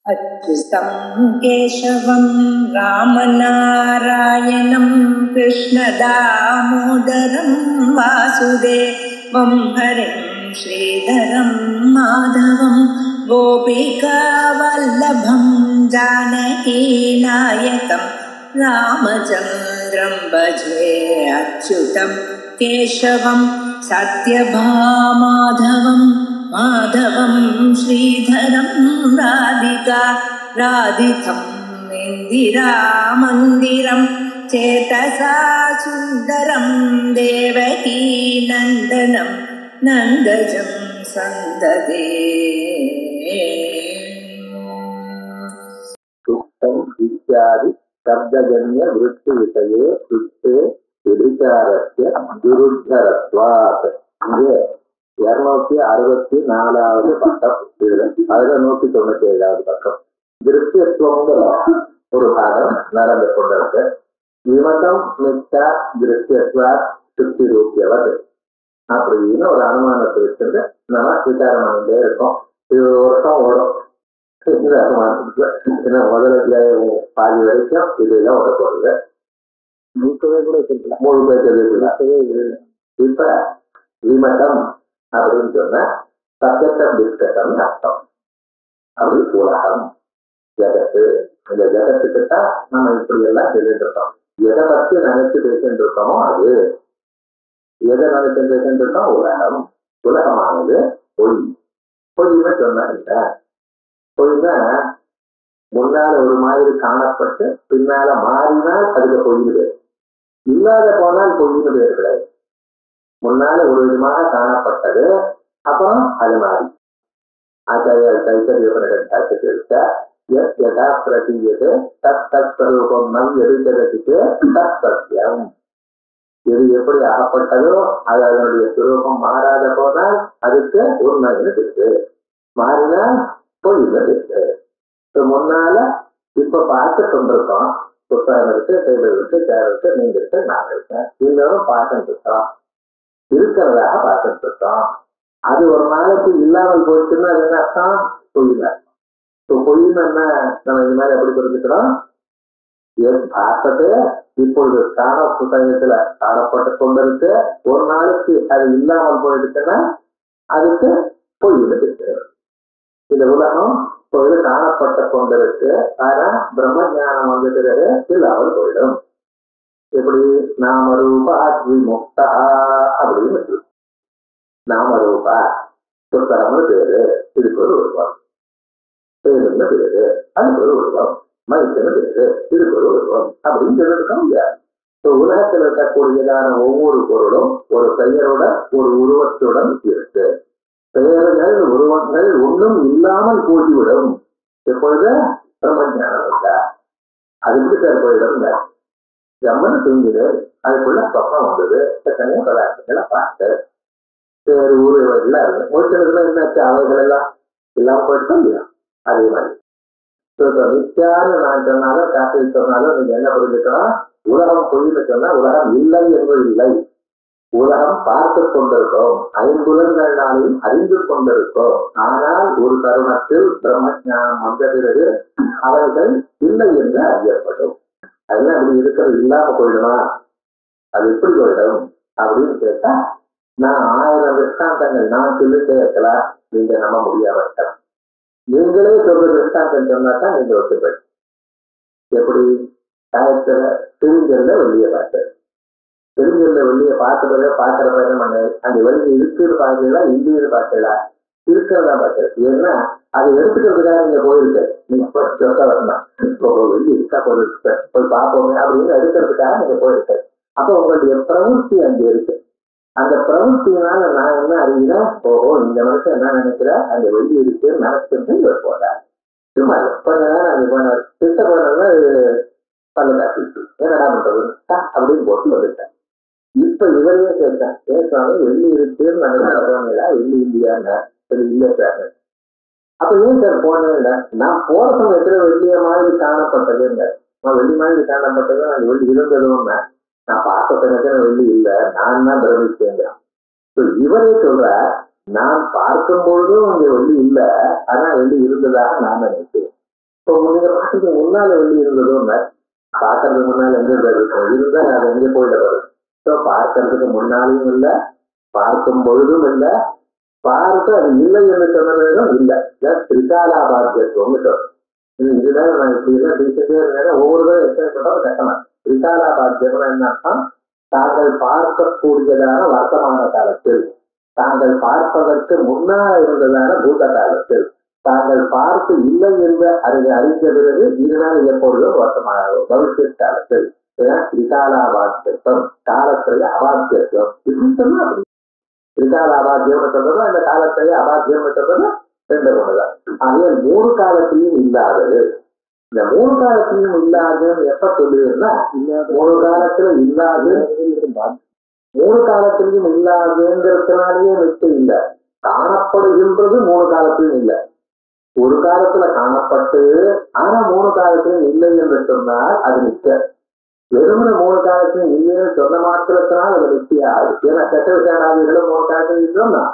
अच्युतं केशवं रामनारायणं कृष्णदामोदरं वासुदेवं हरिं श्रीधरं माधवं गोपिकावल्लभं जानकीनायकं रामचन्द्रं भजे। अच्युतं केशवं सत्यभामाधवं माधवं श्रीधरं राधितं इन्दिरामन्दिरं चेतसा सुन्दरं देवकी नन्दनं नन्दजं सन्ददे। सुक्तं इत्यादि शब्दजन्य वृत्ति विषये सुक्ते विचारस्य विरुद्धरत्वात्. இங்கே 264வது பக்கம். இதுல 197வது பக்கம் திருஷ்யத்துவங்கிற ஒரு பாகம் நடந்து கொண்டிருக்கு. விமதம் மித்தா திருஷ்யத்வா சுத்தி ரூபியவது அப்படின்னு ஒரு அனுமானத்தை வச்சிருந்து நம்ம விசாரம் பண்ணிட்டே இருக்கோம். இது ஒரு வருஷம் ஓடும். இந்த அனுமானத்துக்கு ஏன்னா முதல் அத்தியாயம் பாதி வரைக்கும் இதெல்லாம் ஓட போறது. முழுக்கவே கூட இப்ப விமதம் அப்படின்னு சொன்னா சப்ஜெக்ட் டிஸ்கஷன் அர்த்தம். அப்படி உலகம் ஜகத்து, இந்த ஜகத்துக்குத்தான் நம்ம இப்படி எல்லாம் சொல்லிட்டு இருக்கோம். எதை பத்தி நினைச்சு பேசிட்டு இருக்கோமோ அது, எதை நினைச்சு பேசிட்டு இருக்கோம் உலகம். உலகமானது பொய். பொய்ன்னு சொன்னா இல்ல, பொய்னா முன்னால ஒரு மாதிரி காணப்பட்டு பின்னால மாறினால் அதுக்கு பொய்யுது, இல்லாத போனால் பொய்னு பேர் கிடையாது. முன்னால ஒரு விதமாக காணப்பட்டது, அப்புறம் அது மாறி. ஆச்சாரிய பிரதீயது தத் தத் ஸ்வரூபம் நம் எதிர்கதற்கு தத் சத்தியம். எது எப்படி ஆகப்பட்டதோ அது அதனுடைய சுரூபம் மாறாத போனால் அதுக்கு உண்மைன்னு இருக்கு, மாறினால் பொய்னு இருக்கு. முன்னால இப்ப பார்த்து கொண்டிருக்கோம். புத்தகம் இருக்கு, டேபிள் இருக்கு, சேர் இருக்கு, நீங்க இருக்கு, நான் இருக்கேன், இன்னும் பார்த்துட்டு இருக்கோம், இருக்கிறதாக பார்த்துட்டு இருக்கோம். அது ஒரு நாளைக்கு இல்லாமல் போச்சுன்னா அது என்ன அர்த்தம்? பொய்னா. இப்போ பொய்ன்னு என்ன நம்ம இந்த மாதிரி எப்படி புரிஞ்சுக்கிறோம்? பார்த்தது இப்பொழுது காண புத்தகத்துல காணப்பட்டு கொண்டிருக்கு, ஒரு நாளைக்கு அது இல்லாமல் போயிடுச்சுன்னா அதுக்கு பொய்னு இருக்கு. இந்த உலகம் இப்பொழுது காணப்பட்டு கொண்டிருக்கு, ஆனா பிரம்ம ஞானம் வந்து பிறகு இல்லாமல் போயிடும். எப்படி? நாமரூபா விமுக்தா அப்படின்னு இருக்கு. நாமரூபா சுத்தரம்னு பேரு, இதுக்கு ஒரு உருவம். பேருன்னு பேரு, அதுக்கு ஒரு உருவம். மனுஷன்னு பேரு, இதுக்கு ஒரு உருவம் அப்படின்னு சொல்லிருக்கோம் இல்லையா? உலகத்தில் இருக்கக்கூடியதான ஒவ்வொரு பொருளும் ஒரு பெயரோட ஒரு உருவத்துடன் இருக்கு. பெயர்கள் உருவங்கள் ஒன்றும் இல்லாமல் போய்விடும் எப்பொழுது பிரம்மஞானம் இருக்கா. அது எப்படி பேர் போயிடும்? ஜம்மனு தூங்குது, அதுக்குள்ள சொப்பம் வந்தது, எத்தனையோ பதார்த்தங்களை பார்த்து வேறு ஊர் எல்லாம் இருக்கு. ஒரு சிலதுல என்னாச்சு, அவைகள் எல்லாம் இல்லாம போயிட்டு இல்லையா? அதே மாதிரி நித்தியான்னு நான் சொன்னாலும் காசு சொன்னாலும் நீங்க என்ன புரிஞ்சுக்கணும்? உலகம் பொய்னு சொன்னா உலகம் இல்லை என்பது இல்லை. உலகம் பார்த்து கொண்டிருக்கோம், ஐம்புலன்களாலையும் அறிந்து கொண்டிருக்கோம். ஆனால் ஒரு தருணத்தில் பிரம்ம ஞானம் வந்த பிறகு அவைகள் இல்லை என்று அறியப்படும். அதெல்லாம் அப்படி இருக்கிறது இல்லாம போயிடுமா? அது எப்படி போயிடும் அப்படின்னு கேட்டா, நான் 1000 திருஷ்டாந்தங்கள் நான் சொல்லிட்டே இருக்கலாம், நீங்க நம்ப முடியாம இருக்கலாம். நீங்களே சொல்ற திருஷ்டாந்தம் சொன்னாதான் நீங்க ஒத்துப்பேன். எப்படி? காயத்துல திருஞ்சல்ல வெளியே பார்த்தேன், திருஞ்சல்ல வெளியே பார்த்ததை பார்க்கறப்ப என்ன பண்ண, அந்த வெளியே இருக்குன்னு பார்க்கல, இந்தியில பார்க்கல, இருக்கிறதா பார்த்தேன். ஏன்னா அதை எடுத்துக்கிறதுக்காக நீங்க போயிருக்க, நீங்க சொல்ல வரலாம், வெளியே இருக்கா போய் பார்ப்போமே அப்படின்னு எடுக்கிறதுக்காக நீங்க போயிருக்க. அப்ப உங்களுடைய பிரவೃತ್ತಿ அங்கே இருக்கு. அந்த பிரவೃத்தினால நான் என்ன அறிகிறேன், ஓஹோ இந்த மனுஷன் என்ன நினைக்கிற, அந்த வெளியே இருக்கு நினைச்சிருந்து இவர் போறார். சும்மா கொஞ்ச நேரம் அது போனார், திட்ட போனதுன்னா பல்ல காட்டிட்டு என்னடா பண்றது அப்படின்னு போட்டு வந்துட்டேன். இப்ப இவரையே கேட்டேன், ஏற்காவது வெள்ளி இருக்குன்னு நினைக்கிறா, வெள்ளி இல்லையாங்க, சரி இல்லை சார். அப்ப ஏன் சார் போனேன் இல்லை, நான் போற சமயத்துல வெள்ளிய மாதிரி காணப்பட்டதுங்க, நான் வெள்ளி மாதிரி காணப்பட்டது, அந்த வெள்ளி இருந்ததுன்னா நான் பார்த்த சமயத்துல வெள்ளி இல்லை, நான் தான் பிரமிச்சேங்கிறான். இவரே சொல்ற, நான் பார்க்கும் பொழுதும் அங்க வெள்ளி இல்லை, ஆனா வெள்ளி இருந்ததாக நான் நினைச்சேன். இப்போ நீங்க பாட்டுக்கு முன்னால வெளியே இருந்ததும் பார்க்கறதுக்கு முன்னால எங்க இருக்கும் இருந்தா அது எங்கே போயிட வரும். ஸோ பார்க்கறதுக்கு முன்னாலையும் இல்லை, பார்க்கும் பொழுதும் இல்லை, பார்த்து அது இல்லை என்று சொன்னதும் இல்லை. திரிகாலா பாத்தியத்துவம் சொல்றோம். இதுதான் நான் இப்படி எல்லாம் பேசிட்டே இருந்தேன். ஒவ்வொருவரும் எத்தனை சொல்றாலும் கஷ்டமா. திரிகாலா பாத்தியம் என்னன்னா, தாங்கள் பார்க்கக்கூடியதான வர்த்தமான காலத்தில், தாங்கள் பார்ப்பதற்கு முன்னால் இருந்ததான பூத காலத்தில், தாங்கள் பார்த்து இல்லை என்று அதை அறிந்த பிறகு இதனால் எப்பொழுதும் வர்த்தமான பவிஷ்ய காலத்தில் திரிகாலாபாத்தியம், காலத்திலேயே அபாத்தியம். இப்படி சொன்னா அப்படி திரிகாலாபாத்தியம் சொல்றது அந்த காலத்திலேயே அபாத்தியம் சொல்றது ரெண்டு ஒண்ணுதான். ஆகிய 3 காலத்திலையும் இல்லாதது. இந்த 3 காலத்திலையும் இல்லாதுன்னு எப்ப சொல்லுதுன்னா, 3 காலத்துல இல்லாது, 3 காலத்திலையும் இல்லாதுங்கிறதுனாலேயே நிச்சயம் இல்லை. காணப்படுகின்றது 3 காலத்திலும் இல்லை. ஒரு காலத்துல காணப்பட்டு ஆனா 3 காலத்திலும் இல்லை என்று சொன்னால் அது நிச்சயம். வெறுமன 3 காலத்திலும் இல்லைன்னு சொன்ன மாத்திரத்தினால் அது நிச்சயம் ஆகுது. ஏன்னா கெட்ட விசாராதிகளும் 3 காலத்திலும் இல்லைன்னா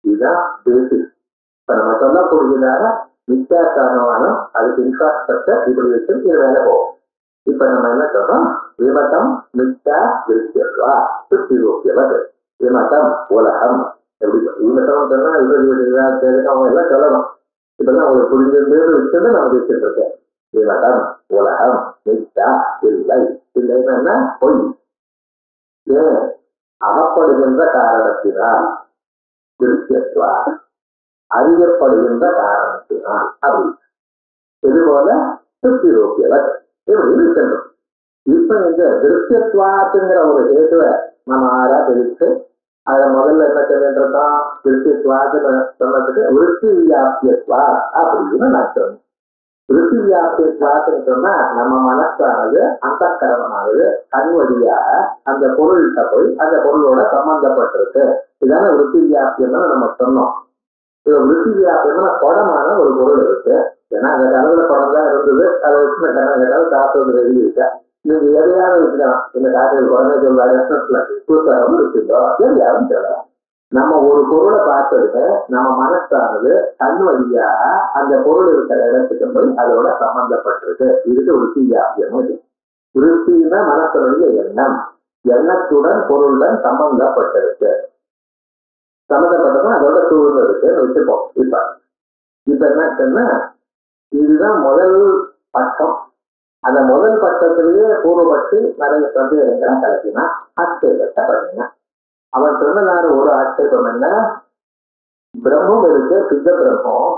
இதுதான் பேசிக். இப்ப நம்ம சொல்லக்கூடியதான மித்யாகாரணமானம் அதுக்கு இன்ஃப்ராஸ்ட்ரக்சர் இப்படி வச்சு இது வேலை போகும். இப்ப நம்ம என்ன சொல்றோம், விமதம் மித்யா விருத்தியவா சுத்திரோக்கியவது. விமதம் உலகம் எப்படி விமதம் சொன்னா அவங்க எல்லாம் சொல்லணும். இப்பதான் உங்களுக்கு புரிஞ்சிருந்து வச்சுட்டு நம்ம பேசிட்டு இருக்கேன். விமதம் உலகம் மித்யா இல்லை. இல்லைன்னா என்ன, பொய். ஏன் அகப்படுகின்ற காரணத்தினால் விருத்தியவா, அறியப்படுகின்ற காரணத்தினால் அப்படி. இதுபோல சுத்திரோக்கியவர் இப்படி சென்றோம். இப்ப இந்த திருஷ்யத்வாத்துங்கிற ஒரு ஹேதுவை நம்ம ஆறா பிரித்து அதை முதல்ல என்ன சொல்லிருக்கோம், திருஷ்யத்வாத்து சொன்னதுக்கு விருத்தி வியாபியத்வா அப்படின்னு நான் சொன்னேன். விருத்தி வியாபியத்வாத்துன்னு சொன்னா நம்ம மனசானது அந்த கரணமானது கண் வழியாக அந்த பொருள்கிட்ட போய் அந்த பொருளோட சம்பந்தப்பட்டிருக்கு. இதான விருத்தி வியாபியம் நம்ம சொன்னோம். விருத்தி வியாபியம்னா குடமான ஒரு பொருள் இருக்கு. ஏன்னா அந்த கடவுள குடம் தான் இருந்தது, அதை வச்சு இந்த கடவுள் காசு வந்து எழுதியிருக்கேன். நீங்க எதையாவது வச்சுக்கலாம். இந்த காசு குழந்தை சொல்ல புத்தகம் இருக்குதோ எதையாவது சொல்லலாம். நம்ம ஒரு பொருளை பார்த்ததுக்கு நம்ம மனசானது கண் வழியாக அந்த பொருள் இருக்கிற இடத்துக்கு போய் அதோட சம்பந்தப்பட்டிருக்கு. இதுக்கு விருத்தி வியாபியம். இது விருத்தின்னா மனசனுடைய எண்ணம், எண்ணத்துடன் பொருளுடன் சம்பந்தப்பட்டிருக்கு. சம்மந்தப்பட்டதும் அதோட சூழ்நிலை இருக்குன்னு வச்சுப்போம். இப்ப என்ன சொன்னா, இதுதான் முதல் பட்டம். அந்த முதல் பட்டத்திலேயே பூர்வப்பட்டு நிறைய சந்தேகங்களை கலக்கினா ஆட்சேபத்தை பண்ணினா. அவன் சொன்னதான ஒரு ஆட்சேபம் என்ன, பிரம்மம் இருக்கு, சித்த பிரம்மம்.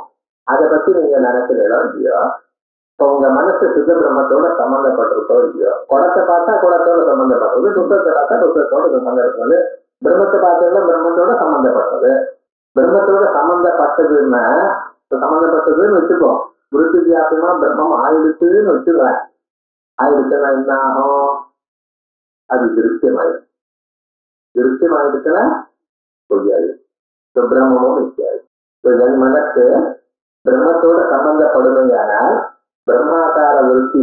அதை பத்தி நீங்க நினைக்கிறீங்களோ இல்லையோ, இப்போ உங்க மனசு சித்த பிரம்மத்தோட சம்பந்தப்பட்டிருக்கோ இல்லையோ, குடத்தை பார்த்தா குடத்தோட சம்பந்தப்பட்டது, துக்கத்தை பார்த்தா துக்கத்தோட சம்பந்தப்பட்டது, பிரம்மத்தை பார்த்ததுல பிரம்மத்தோட சம்பந்தப்பட்டது. பிரம்மத்தோட சம்பந்தப்பட்டதுன்னா சம்பந்தப்பட்டதுன்னு வச்சுக்கோம். விருத்தி வியாபியமா பிரம்மம் ஆயிடுச்சுன்னு வச்சுக்கிறேன். ஆயிடுச்சுன்னா என்ன ஆகும், அது திருஷ்யமாயிடும். திருஷ்யமாயிடுச்சுன்னா பொய்யாது, பிரம்மமும் நிற்காது. என் மனசு பிரம்மத்தோட சம்பந்தப்படுமையானால் பிரம்மாகார விருத்தி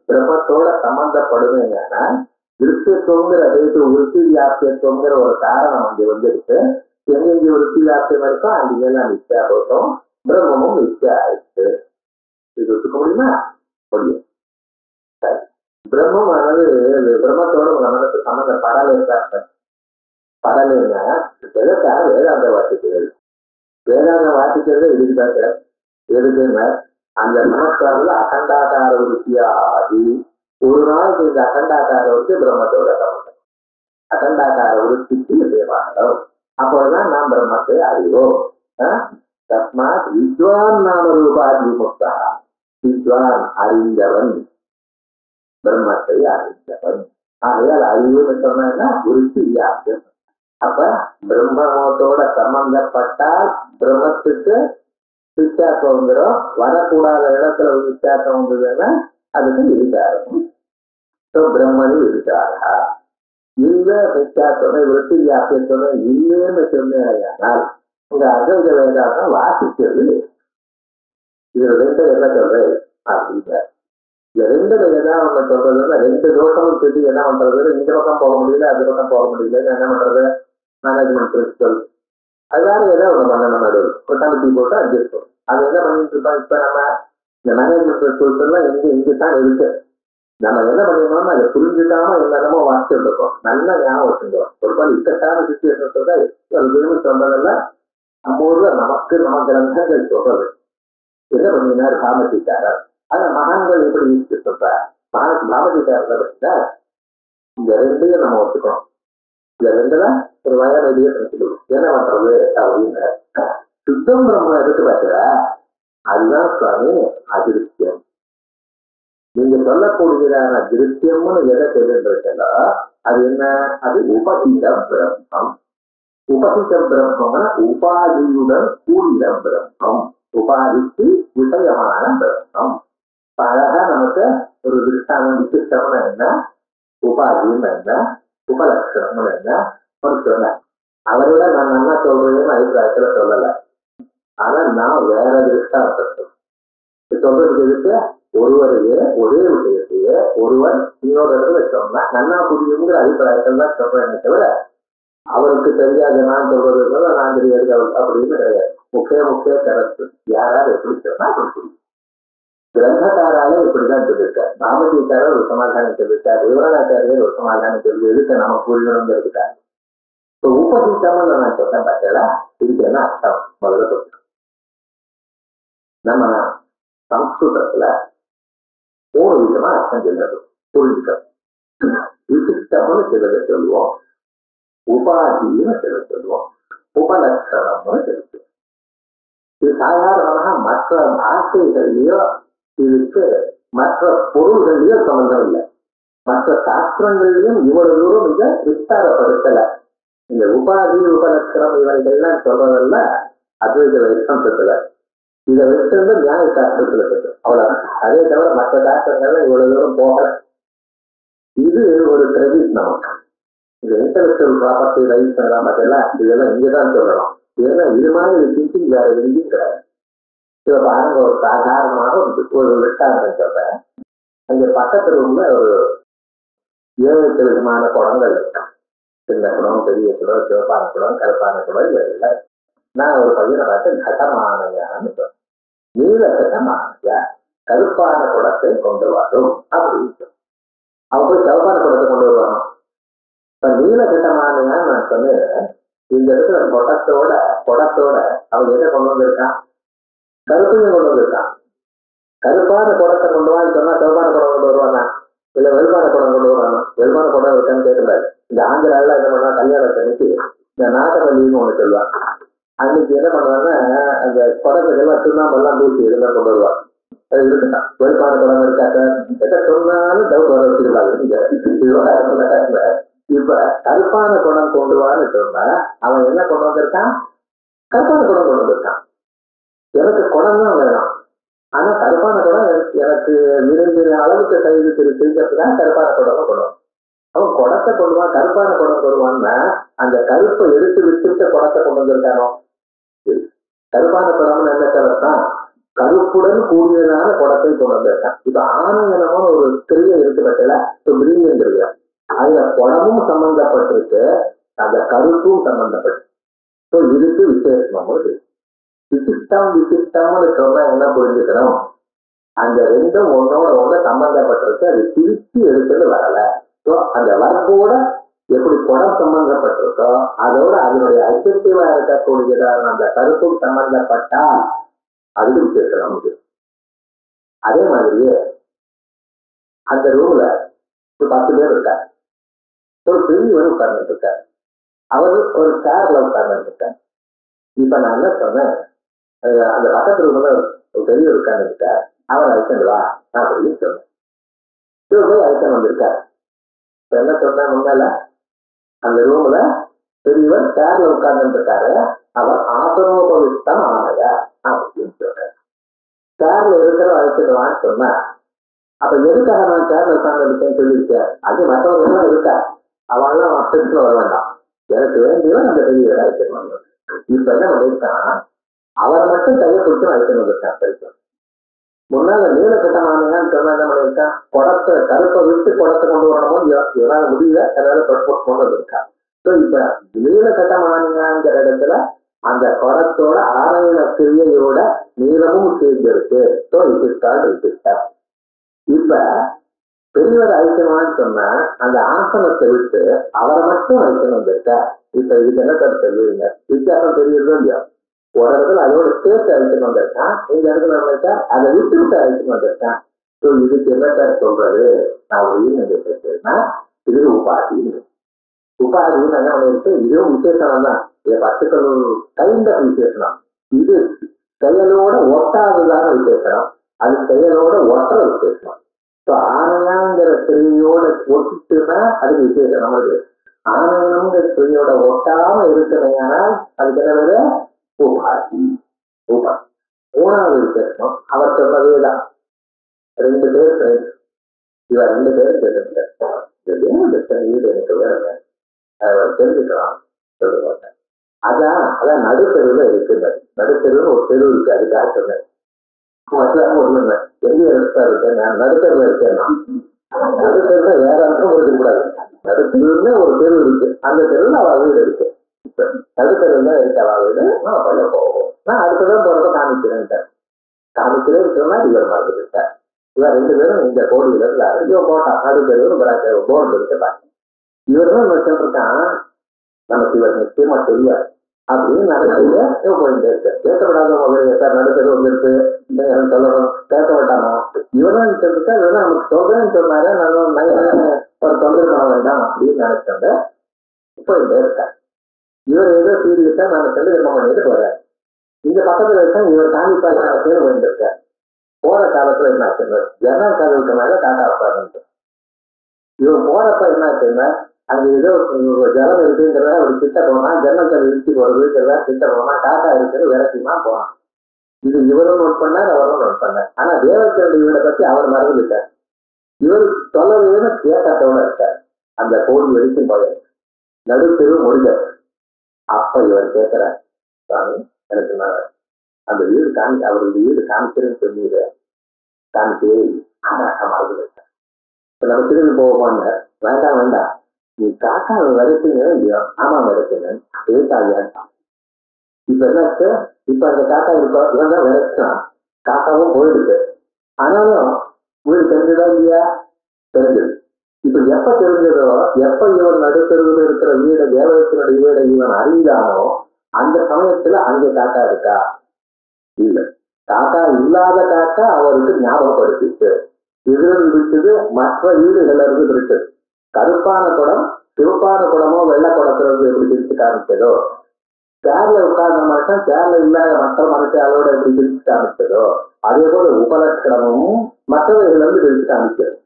பிரம்மத்தோட சம்பந்தப்படுமையானால் விருத்தியத்துவங்கிற ஹேது விருத்தி வியாபியத்துவங்கிற ஒரு காரணம் அங்கே வந்துருக்கு. எங்கெங்கே விருத்தி வியாபியம் இருக்கோ அங்கெல்லாம் நிச்சயா போட்டோம், பிரம்மமும் நிச்சயம் ஆயிடுச்சு. இது ஒத்துக்க முடியுமா? முடியும். சரி, பிரம்மமானது பிரம்மத்தோட உங்க மனசு சம்பந்த படலைன்னா எதற்காக வேதாந்த வாசிக்கிறது? வேதாந்த வாசிக்கிறது இதுக்குதான் சார். எதுக்குன்னா அந்த மனசானது அகண்டாகார விருத்தியாகி ஒரு நாள் இந்த அகண்டாகார விருத்தி பிரம்மத்தோட சம்பந்தம். அகண்டாகார விருத்திக்கு தேவாரம். அப்போதான் நாம் பிரம்மத்தை அறிவோம். தஸ்மாத் வித்வான் நாம ரூபாதி முக்தா. வித்வான் அறிந்தவன், பிரம்மத்தை அறிந்தவன். ஆகையால் அறிவுன்னு சொன்னா விருத்தி வியாபியம். அப்ப பிரம்மத்தோட சம்பந்தப்பட்டால் பிரம்மத்துக்கு வித்தியாசம் வரக்கூடாத இடத்துல வித்தியாசம் வந்ததுன்னா அதுக்கு விசாரம். பிரம்மனு விசாரா இந்த வித்தியாசமே விருத்தி வியாபியத்தோட இல்லைன்னு சொன்னால் உங்க அத்வைத வேதாந்தம் வாசிக்கிறது. இது ரெண்டு என்ன சொல்றது அப்படிங்கிற இந்த ரெண்டு ஏதாவது ஒண்ணு சொல்றதுன்னா ரெண்டு தோஷமும் சொல்லி என்ன பண்றது, இந்த பக்கம் போக முடியல அந்த பக்கம் போக முடியல, என்ன பண்றது, மேனேஜ்மெண்ட் பிரின்சிபல் அது வேற ஏதாவது ஒண்ணு பண்ணணும். நடுவில் ஒரு கமிட்டி போட்டு அட்ஜஸ்ட் பண்ணும். அது என்ன பண்ணிட்டு இருக்கோம், இப்ப நம்ம இந்த மேனேஜ்மெண்ட் சொல்லிட்டுலாம் இங்கதான் இருக்கு. நம்ம என்ன பண்ணிக்கணும்னா அதை புரிஞ்சுக்காம என்னென்னமோ வாசிச்சுட்டு இருக்கோம். நல்லா ஞாபகம் வச்சுருக்கோம். ஒரு மாதிரி இக்கட்டான சுச்சுவேஷன் சொல்றா ஒரு விரும்பி சொன்னதெல்லாம் நம்ம ஊர்ல நமக்கு நம்ம கிரந்தங்கள் சொல்றது. என்ன பண்ணினார் பாமதிக்காரர். ஆனா மகான்கள் எப்படி ஈஸ்ட் சொல்றார். பாமதிக்காரர் பற்றினா இந்த ரெண்டையும் நம்ம ஒத்துக்கணும். இந்த ரெண்டுல ஒரு வயதையே சொல்லிவிடும். என்ன பண்றது அப்படின்னு சுத்தம் பிரம்ம எடுத்து பார்க்கிற அதுதான் சுவாமி அதிருஷ்யம். நீங்க சொல்லக்கூடியதான திருஷ்யம்னு எதை தெரிஞ்சிருக்கா அது என்ன? அது உபசித பிரம்மம். உபசித பிரம்மம்னா உபாதியுடன் கூடிய பிரம்மம், உபாதிக்கு விஷயமான பிரம்மம். அழகா நமக்கு ஒரு திருஷ்டானம் விசிஷ்டம்னு என்ன, உபாதின்னு என்ன, உபலட்சணம்னு என்ன ஒரு சொல்ல. அவரோட நான் நல்லா சொல்றேன்னு அபிப்பிராயத்துல சொல்லல. ஆனா நான் வேற திருஷ்டாந்தம் சொல்றதுக்கு எதுக்கு? ஒருவரையே ஒரே விஷயத்தையே ஒருவர் இன்னொரு இடத்துல சொன்னா நன்னா புரியுங்கிற அபிப்பிராயத்தில் தான் சொல்றேன்னு தவிர அவருக்கு தெரியாத நான் சொல்றது நான் தெரியாது அப்படின்னு கிடையாது. முக்கிய கருத்து யாராவது எப்படி சொன்னா அப்படி புரியும். கிரந்தக்காராலே இப்படிதான் சொல்லியிருக்கார். பாமதிக்காரர் ஒரு சமாதானம் சொல்லியிருக்கார். விவரணாச்சாரியர் ஒரு சமாதானம் சொல்லி எதுக்கு நம்ம புரியணும்னு இருக்காரு. இப்போ உபசித்தம்னு நான் சொன்னேன் பார்த்தா இதுக்கு என்ன அர்த்தம் முதல்ல சொல்றேன். நம்ம சம்ஸ்கிருதத்துல 3 விதமா அர்த்தம் சொல்றது புரிஞ்சுக்க. விசிஷ்டம்னு சிலதை சொல்லுவோம், உபாதின்னு சில சொல்லுவோம், உபலட்சணம்னு சொல்லுவோம். இது சாதாரணமாக மற்ற பாஷைகள்லயோ இதுக்கு மற்ற பொருள்கள்லயோ சம்பந்தம் இல்லை. மற்ற சாஸ்திரங்கள்லயும் இவ்வளவு தூரம் இதை விஸ்தாரப்படுத்தல. இந்த உபாதி உபலட்சணம் இவைகள்லாம் சொல்றதெல்லாம் அத்வைத வேதாந்தத்துல இதை வச்சிருந்து நியாய சாஸ்திரத்துல இருக்கு. அவ்வளவு. அதே தவிர மற்ற சாஸ்திரங்கள்ல இவ்வளவு தூரம் போகல. இது ஒரு கிரெடிட் நமக்கு. இந்த இன்டலெக்சுவல் ப்ராப்பர்ட்டி ரைட்ஸ் அதெல்லாம் இதெல்லாம் இங்கதான் சொல்லணும். ஏன்னா இது மாதிரி திங்கிங் வேற எங்கேயும் கிடையாது. இதை பாருங்க, ஒரு சாதாரணமாக ஒரு விட்டாந்தம் சொல்றேன். அங்க பக்கத்துல உள்ள ஒரு 7-8 விதமான குடங்கள் இருக்கு. சின்ன குடம், பெரிய குடம், சிவப்பான குடம், கருப்பான குடம் இல்லை. நான் ஒரு பையனை பார்த்து கடமானையான்னு சொல்றேன். நீல கடமானையா கருப்பான குடத்தை கொண்டு வரும் அப்படின்னு அவன் போய் சிவப்பான குடத்தை கொண்டு வருவாங்க. இப்ப நீல கடமானையான்னு நான் சொன்னேன். இந்த இடத்துல குடத்தோட அவன் எதை கொண்டு வந்திருக்கான்? கருப்பையும் கொண்டு வந்திருக்கான். கருப்பான குடத்தை கொண்டு வான்னு சொன்னா சிவப்பான குடம் கொண்டு வருவானா? இல்ல வெள்பான குடம் கொண்டு வருவானா? வெள்பான குடம் இருக்கான்னு கேட்கக்கூடாது. இந்த ஆந்திரால என்ன பண்ணா கல்யாணத்தன்னைக்கு இந்த நாட்டமல்லின்னு ஒண்ணு சொல்லுவான். அன்னைக்கு என்ன பண்ணுவாங்கன்னா அந்த குடத்துக்கெல்லாம் சுண்ணாம்பெல்லாம் தூக்கி இதெல்லாம் கொண்டு வருவாங்க. அது இருக்குதான். வெள்பான குடம் இருக்காங்க சொன்னாலும் டவுட் வர வச்சுருக்காங்க. இப்ப கருப்பான குடம் கொண்டு வான்னு சொன்னா அவன் என்ன கொண்டு வந்திருக்கான்? கருப்பான குடம் கொண்டு வந்திருக்கான். எனக்கு குடம் தான் வேணும். ஆனா கருப்பான குடம் எனக்கு விரும்பின அளவுக்கு செஞ்சதுதான் கருப்பான குடம் கொண்டு. அவன் குடத்தை கொண்டுவான். கருப்பான குடம் கொண்டுவான்னா அந்த கருப்பை எடுத்து விட்டுட்டு குடத்தை கொண்டு வந்திருக்கானோ? கருப்பான குடம்னு என்ன கருத்தான்? கருப்புடன் கூடியதான குடத்தை கொண்டு வந்திருக்கான். இப்ப ஆனயனமான ஒரு கிரியை இருக்கு பட்சல பிரிங்கிறது. அதுல குடமும் சம்பந்தப்பட்டிருக்கு, அந்த கருப்பும் சம்பந்தப்பட்டு இதுக்கு விசேஷமும் இருக்கு. விசிஷ்டம்னு சொன்னா என்ன புரிஞ்சுக்கணும்? அந்த ரெண்டும் ஒன்னோட ஒண்ணு சம்பந்தப்பட்டிருக்கு. அது பிரிச்சு எடுத்துட்டு வரல. அந்த வரப்போட எப்படி குடம் சம்பந்தப்பட்டிருக்கோ அதோட அதனுடைய அஜெக்டிவா இருக்கக்கூடியதான அந்த கருப்பும் சம்பந்தப்பட்டா அதுக்கு விசேஷம். அதே மாதிரியே அந்த ரூம்ல ஒரு 10 பேர் இருக்கார். ஒரு பெரியவர் உட்கார்ந்துட்டு இருக்கார். அவரு ஒரு சேர்ல உட்கார்ந்துட்டு இருக்கார். இப்ப நான் என்ன சொன்னேன், அந்த பக்கத்து ரூம்ல ஒரு பெரியவர் உட்கார்ந்து இருக்கார். அவர் அழைச்சிட்டு வா அப்படின்னு சொன்னேன். இவர் போய் அழைச்சிட்டு வந்திருக்கார். இப்ப என்ன சொன்ன முன்னால அந்த ரூம்ல பெரியவர் சேர்ல உட்கார்ந்து இருக்காரு. அவர் ஆசனோபவித்தம் ஆனையா அப்படின்னு சொல்றாரு. சேர்ல இருக்கிற அழைச்சிட்டு வான்னு சொன்னா அப்ப எதுக்காக நான் சேர்ல உட்கார்ந்து இருக்கேன்னு சொல்லியிருக்கேன். அது மற்றவங்க எல்லாம் இருக்கா, அவெல்லாம் அப்படி வர வேண்டாம். எனக்கு வேண்டியவன் அந்த பெரியவரை அழைச்சிட்டு வந்தோம். இப்ப என்ன பண்ணிருக்கான், அவரை மட்டும் கையை கொடுத்து அழைச்சிட்டு வந்துருக்கான். முன்னால நீல கட்டமானையான்னு சொன்னா என்ன பண்ணிருக்கான், குடத்தை கருப்பை விட்டு குடத்தை கொண்டு வரணுமோ இவரால முடியல, அதனால கொண்டு வந்திருக்கான். இப்ப நீல கட்டமானையாங்கிற இடத்துல அந்த குடத்தோட ஆராயண கிரியையோட நீளமும் சேர்ந்திருக்கு. So it is called register. இப்ப பெரியவர் அழிக்கணும்னு சொன்னா அந்த ஆசனத்தை விட்டு அவரை மட்டும் அழிக்கணும் வந்திருக்க. இப்ப இதுக்கு என்ன கருத்து சொல்லுவீங்க? வித்தியாசம் தெரியுதோ இல்லையா? ஒரு இடத்துல அதோட சேர்த்து அழிக்கணும் வந்திருக்கான், இந்த இடத்துல நம்மளுக்கு அதை விட்டு விட்டு அழிக்கணும் வந்திருக்கான். ஸோ இதுக்கு என்ன சார் சொல்றது அப்படின்னு கேட்டேன்னா, இது உபாதி. உபாதின்னு என்ன பண்ணிருக்கு? இதுவும் விசேஷனம் தான். இதை பத்துக்கள் கைண்ட விசேஷனம். இது செயலோட ஒட்டாததான விசேஷனம், அது செயலோட ஒட்டுற விசேஷனம். ஆனயாங்கிற கிரியோட ஒட்டுனா அதுக்கு விசேஷம். அது ஆனயனம்ங்கிற கிரியோட ஒட்டாம இருக்கிறதுனால் அதுக்கு என்ன வேறு? உபாதி. உபாதி மூணாவது விசேஷம். அவர் சொன்னதேதான். 2 பேர் ஃப்ரெண்ட்ஸ். இவர் 2 பேரும் தெரிஞ்சுட்டார். வீடு எனக்கு வேணுங்க, தெரிஞ்சுக்கலாம் சொல்லுவாங்க. அதான் நடுத்தெருவில் இருக்குது. நடுத்தெருவில் ஒரு தெரு இருக்கு, அதுக்காக சொன்னேன். எங்க இருக்கேன் நான்? நடுத்தருவில் இருக்கேன். நடுத்தருல வேற அர்த்தம் இருக்கக்கூடாது. நடுத்தருன்னு ஒரு தெரு இருக்கு, அந்த தெருவில் அவ வீடு இருக்கு. நடுத்தருவில் இருக்க அவ வீடு. நான் பைய போவோம், நான் அடுத்ததான் போறப்ப காமிக்கிறேன். காமிக்கிறேன்னு சொன்னா இவர் மறந்துட்டார். இவர் 2 பேரும் இந்த கோடியில இருந்து போட்டான். நடுத்தருவு போர்டு இருக்கு. இவர் தான் சொல்லிருக்கான், நமக்கு இவர் நிச்சயமா தெரியாது அப்படின்னு நடக்க போயிட்டு இருக்கு. பேசப்படாத சார் நடுத்தது வந்துருக்கு சொல்லணும், பேச விட்டானோ இவரும் சொல்லிட்டா இவரும் நமக்கு சொல்றேன்னு சொன்னாரு. ஒரு தொந்தரவு பண்ண வேண்டாம் அப்படின்னு நினைச்சோங்க. போயிட்டே இருக்கார். இவர் ஏதோ சீரியஸா நான் சொல்லி என்ன பண்ணிட்டு போறாரு. இந்த பக்கத்துல இருக்கா இவர் காமிப்பாங்க போயிட்டு இருக்கார். போற காலத்துல என்ன ஆச்சுங்க, ஜன்னல் கதவுக்கு மேல டாட்டா உட்கார்ந்து இவர் போறப்ப என்ன ஆச்சுங்க, அங்க ஏதோ ஜலம் இருக்குங்கிறத ஒரு கிட்ட போனா, ஜன்னல் கதை இடிச்சு போறதுங்கிறத கிட்ட போனா, டாட்டா இருக்கிறது விரட்டிமா போனான். இது இவரும் நோட் பண்ணார், அவரும் நோட் பண்ணார். ஆனா தேவச்சந்திர வீடை பத்தி அவர் மறந்துட்டார். இவர் சொல்லவேன்னு கேட்டாட்டோட இருக்கார். அந்த கோடி வரைக்கும் போய நடுத்தெரு முடிஞ்சார். அப்ப இவர் கேட்கிறார், சாமி எனக்கு நான் அந்த வீடு அவருக்கு வீடு காமிக்கிறேன்னு சொல்லிடு, காமிக்கவே மறந்துட்டார். இப்ப நம்ம திரும்பி போவோமான்னு, வேண்டாம் வேண்டாம், நீ காக்கா வரைக்குங்க இல்லையோ? ஆமா வரைக்குங்க. ஏதாயா இப்ப என்னாச்சு? இப்ப அந்த காக்கா இருக்கோம், இவன் தான் விரைச்சான், காக்காவும் போயிடுது. ஆனாலும் வீடு தெரிஞ்சதா இல்லையா? தெரிஞ்சது. இப்ப எப்ப தெரிஞ்சதோ, எப்ப இவன் நடுத்தருவில் இருக்கிற வீட, தேவதத்தினுடைய வீட இவன் அறிந்தானோ அந்த சமயத்துல அங்கே காக்கா இருக்கா? இல்ல. காக்கா இல்லாத காக்கா அவருக்கு ஞாபகப்படுத்திட்டு எதிரில் இருக்குது, மற்ற வீடுகள்ல இருந்து இருக்குது. கருப்பான குடம் சிவப்பான குடமோ வெள்ளை குடத்துல இருந்து எப்படி பிரிச்சு காமிச்சதோ, சேர்ல உட்கார்ந்த மனுஷன் சேர்ல இல்லாத மற்ற மனுஷாலோட எப்படி பிரிச்சு காமிச்சதோ, அதே போல உபலட்சணமும் மற்றவர்கள் இருந்து பிரிச்சு காமிக்கிறது.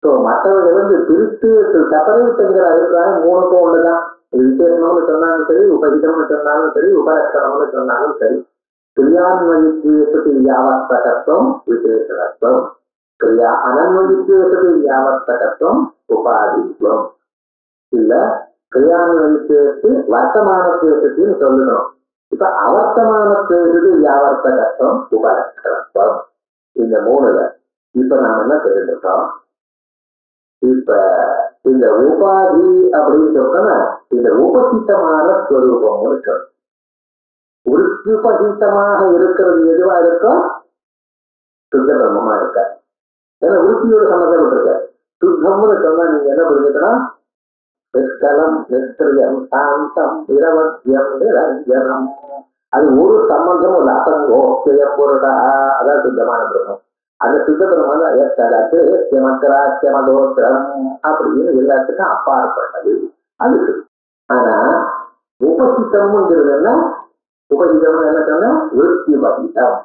ஸோ மற்றவர்கள் வந்து பிரித்து செப்பரேட்டுங்கிற அபிப்பிராயம் 3க்கும் ஒண்ணுதான். விசேஷம்னு சொன்னாலும் சரி, உபகிதம்னு சொன்னாலும் சரி, உபலட்சணம்னு சொன்னாலும் சரி. கிரியான்வயித்வேசதி யாவத்தகத்துவம் விசேஷணத்துவம், கிரியா அனன்வயித்வேசதி யாவத்தகத்துவம் உபாதித்வம். இல்ல கிரியான்வயித்வேசத்து வர்த்தமானத்வேசத்தின்னு சொல்லணும். இப்ப அவர்த்தமானத்வேசது யாவத்தகத்துவம் உபலட்சணத்துவம். இந்த 3ல இப்ப நாம என்ன தெரிஞ்சிருக்கோம்? இப்ப இந்த உபாதி அப்படின்னு சொன்னா இந்த உபசித்தமான ஸ்வரூபம் இருக்கு. உபசித்தமாக இருக்கிறது எதுவா இருக்கும்? சுத்த பிரம்மமா இருக்க. ஏன்னா உறுதியோட சம்மந்தப்பட்டிருக்க. சுத்தம்னு சொன்னா நீங்க என்ன புரிஞ்சுக்கணும்? நிஷ்கலம், நிஷ்கிரியம், சாந்தம், நிரவத்தியம், நிரஞ்சனம். அது ஒரு சம்பந்தமும் இல்லை. அசங்கோக்கியம் பொருடா, அதான் சுத்தமான பிரம்மம். அந்த சுத்த பிரம்மம் மந்திராட்சியமதோத்திரம் அப்படின்னு எல்லாத்துக்கும் அப்பாற்பட்டது அதுக்கு. ஆனா உபசித்தம்ங்கிறது என்ன? உபசிதம்னு என்ன சொன்னா விருத்தி பதிதம்,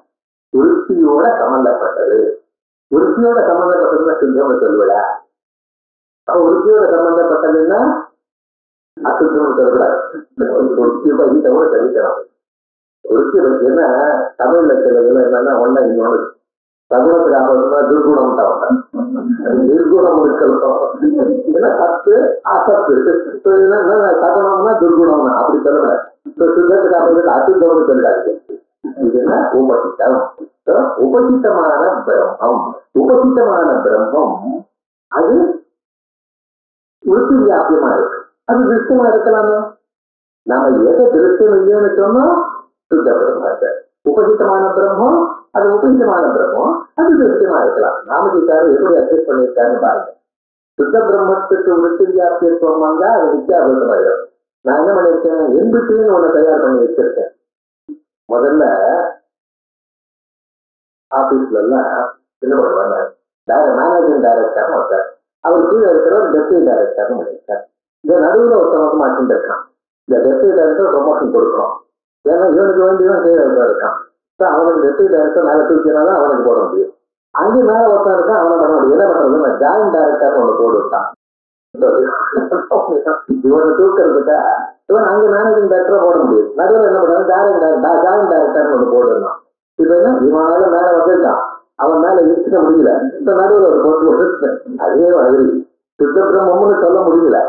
விருத்தியோட சம்பந்தப்பட்டது. விருத்தியோட சம்பந்தப்பட்டதுன்னா சுத்தம்னு சொல்லுவல. அப்ப விருத்தியோட சம்பந்தப்பட்டதுன்னா அசுத்தம்னு சொல்லக்கூடாது. விருத்தி பதிதம்னு சொல்லிக்கலாம். விருத்தி என்ன தமிழ்ல சிலதுல என்னன்னா ஒன்னா இன்னொன்று சகுனத்துக்கு ஆபத்துனா துர்குணம் தான். நிர்குணம் இருக்கலாம். ஏன்னா சத்து அசத்து. சகுனம்னா துர்குணம்னா அப்படி சொல்லல. சுத்தத்துக்கு ஆபத்துக்கு அசுத்தம்னு சொல்லிடாது. இதுன்னா உபசித்தம். உபசித்தமான பிரம்மம், உபசித்தமான பிரம்மம் அது விருத்தி வியாபியமா இருக்கு. அது விருத்தமா இருக்கலாமா? நாம எதை திருஷ்யம் இல்லைன்னு சொன்னோம் சுத்த பிரம்மத்தை. உபசித்தமான பிரம்மம் அது உபசித்தமான பிரம்மம் அது திருஷ்யமா இருக்கலாம். நாமதிக்காரர் எப்படி அட்ஜஸ்ட் பண்ணியிருக்காருன்னு பாருங்க. சுத்த பிரம்மத்துக்கு விருத்தி வியாபியத்துவம் வந்தா அது வித்தியாசமாயிடும். நான் என்ன பண்ணிருக்கேன், எம்பிட்டின்னு ஒண்ணு தயார் பண்ணி வச்சிருக்கேன். முதல்ல ஆபீஸ்ல எல்லாம் என்ன பண்ணுவாங்க, மேனேஜிங் டைரக்டர்னு ஒருத்தர், அவர் கீழே இருக்கிறவர் டெப்யூட்டி டைரக்டர்னு பண்ணிருக்கார். இந்த நடுவில் ஒருத்தவங்க மாற்றிட்டு இருக்கான். இந்த டெப்யூட்டி டைரக்டர் ப்ரொமோஷன் கொடுக்கணும். ஏன்னா இவனுக்கு வேண்டியதான் கீழே இருக்கான். அவனுக்கு டெப்யூட்டி டைரக்டர் மேல தூக்கினாதான் அவனுக்கு போட முடியும். அங்கே மேல ஒருத்தன் இருக்கான், அவனை பண்ண முடியும். என்ன பண்றது, ஜாயின்ட் டைரக்டர்னு ஒண்ணு போட்டு விட்டான். இவனை தூக்கிறதுக்கா இவன் அங்க மேனேஜிங் டைரக்டர் போட முடியும். நடுவில் என்ன பண்றாங்க, ஜாயின்ட் டைரக்டர்னு ஒண்ணு போட்டுருந்தான். இப்ப என்ன, இவனால மேல வந்திருக்கான், அவன் மேல இருக்க முடியல. இப்ப நடுவில் ஒரு போட்டு அதே மாதிரி சுத்த பிரம்மம்னு சொல்ல முடியல,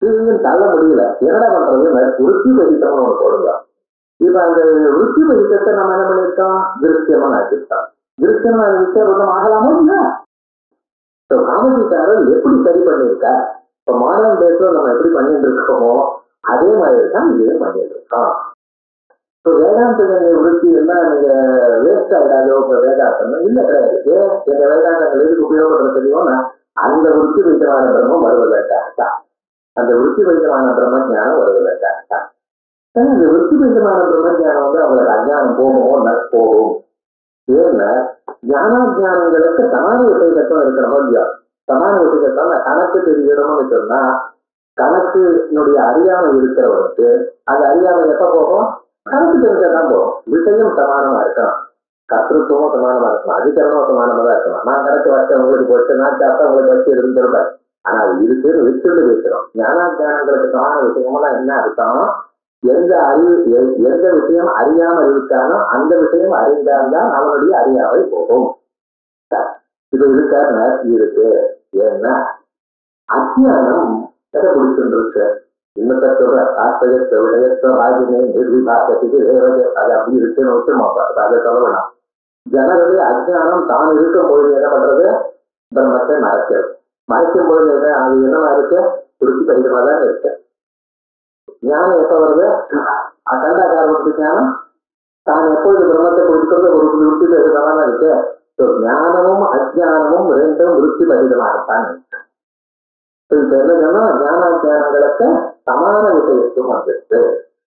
தீயும் தள்ள முடியல. என்னடா பண்றது, விருத்தி பகித்தம்னு ஒண்ணு போடுங்க. இப்ப அந்த விருத்தி பகித்தத்தை நம்ம என்ன பண்ணிருக்கோம், திருஷ்யமா ஆக்கிருக்கோம். திருஷ்யமா வித்தியாசம் ஆகலாமோ இல்லையா? ராமஜிக்காரர் எப்படி சரி பண்ணிருக்கா, இப்ப மாடர்ன் டேஸ்ல நம்ம எப்படி பண்ணிட்டு இருக்கோமோ அதே மாதிரி தான் இதையும் பண்ணிட்டு இருக்கோம். இப்போ வேதாந்த விருத்தி எல்லாம் நீங்க வேஸ்ட் ஆகிடாதோ, இப்ப வேதாந்தம் இல்ல கிடையாது. எங்க வேதாந்தங்கள் எதுக்கு உபயோகப்படுத்த தெரியும்னா, அந்த விருத்தி வைத்தமான பிரம்மம் வருவதற்காக, அந்த விருத்தி வைத்தமான பிரம்ம ஞானம் வருவதற்காக. இந்த விருத்தி வைத்தமான பிரம்ம ஞானம் வந்து அவங்களுக்கு அஜானம் போகுமோ போகும். ஏன்னா ஞானாஜானங்களுக்கு சமான விஷயத்தம் இருக்கிறமோ இல்லையா, சமான விஷயத்தம் கணக்கு தெரியணும்னு சொன்னா கணக்குனுடைய அறியாமை இருக்கிறவனுக்கு அது அறியாமை எப்ப போகும், கணக்கு தெரிஞ்சதான் போகும். விஷயம் சமானமா இருக்கணும், கர்த்தத்துவமும் சமானமா இருக்கணும், அதிகரணமும் சமானமா தான் இருக்கணும். நான் கணக்கு வச்சு உங்களுக்கு போச்சு, நான் சாப்பிட்டா உங்களுக்கு வச்சு இருந்திருப்பேன். ஆனா அது இருக்குன்னு விட்டுட்டு பேசணும். ஞானாஜானங்களுக்கு சமான விஷயம்னா என்ன அர்த்தம், எந்த விஷயம் அறியாமல் இருக்கானோ அந்த விஷயம் அறிந்தால்தான் அவனுடைய அறியாமை போகும். இப்ப இருக்காருன்னா இருக்கு. ஏன்னா அஜ்ஞானம் எதை குடிச்சுருக்கு, இன்னத்தை சொல்ற ஆசிரியத்தை விடயத்தோ ராஜனே நிர்விபாகத்துக்கு வேறது அது அப்படி இருக்குன்னு வச்சுமாப்பா, அதை சொல்ல வேணாம். ஜனங்களுடைய அஜ்ஞானம் தான் இருக்கும் பொழுது என்ன பண்றது, பிரம்மத்தை மறைக்கிறது. மறைக்கும் பொழுது என்ன, அது என்னவா இருக்கு, திருப்தி கடிதமா தான் இருக்கு. ஞானம் எப்ப வருது, அகண்டாகாரத்துக்கு ஞானம் தான் எப்பொழுது பிரம்மத்தை கொடுக்கிறது ஒரு விருத்தி பகிதமான இருக்கு. ஞானமும் அஜ்ஞானமும் ரெண்டும் விருத்தி பகிதமாகத்தான் இருக்கு. இப்ப என்ன சொன்னா, ஞானாஜானங்களுக்கு சமான விஷயத்துவம் வந்துருக்கு.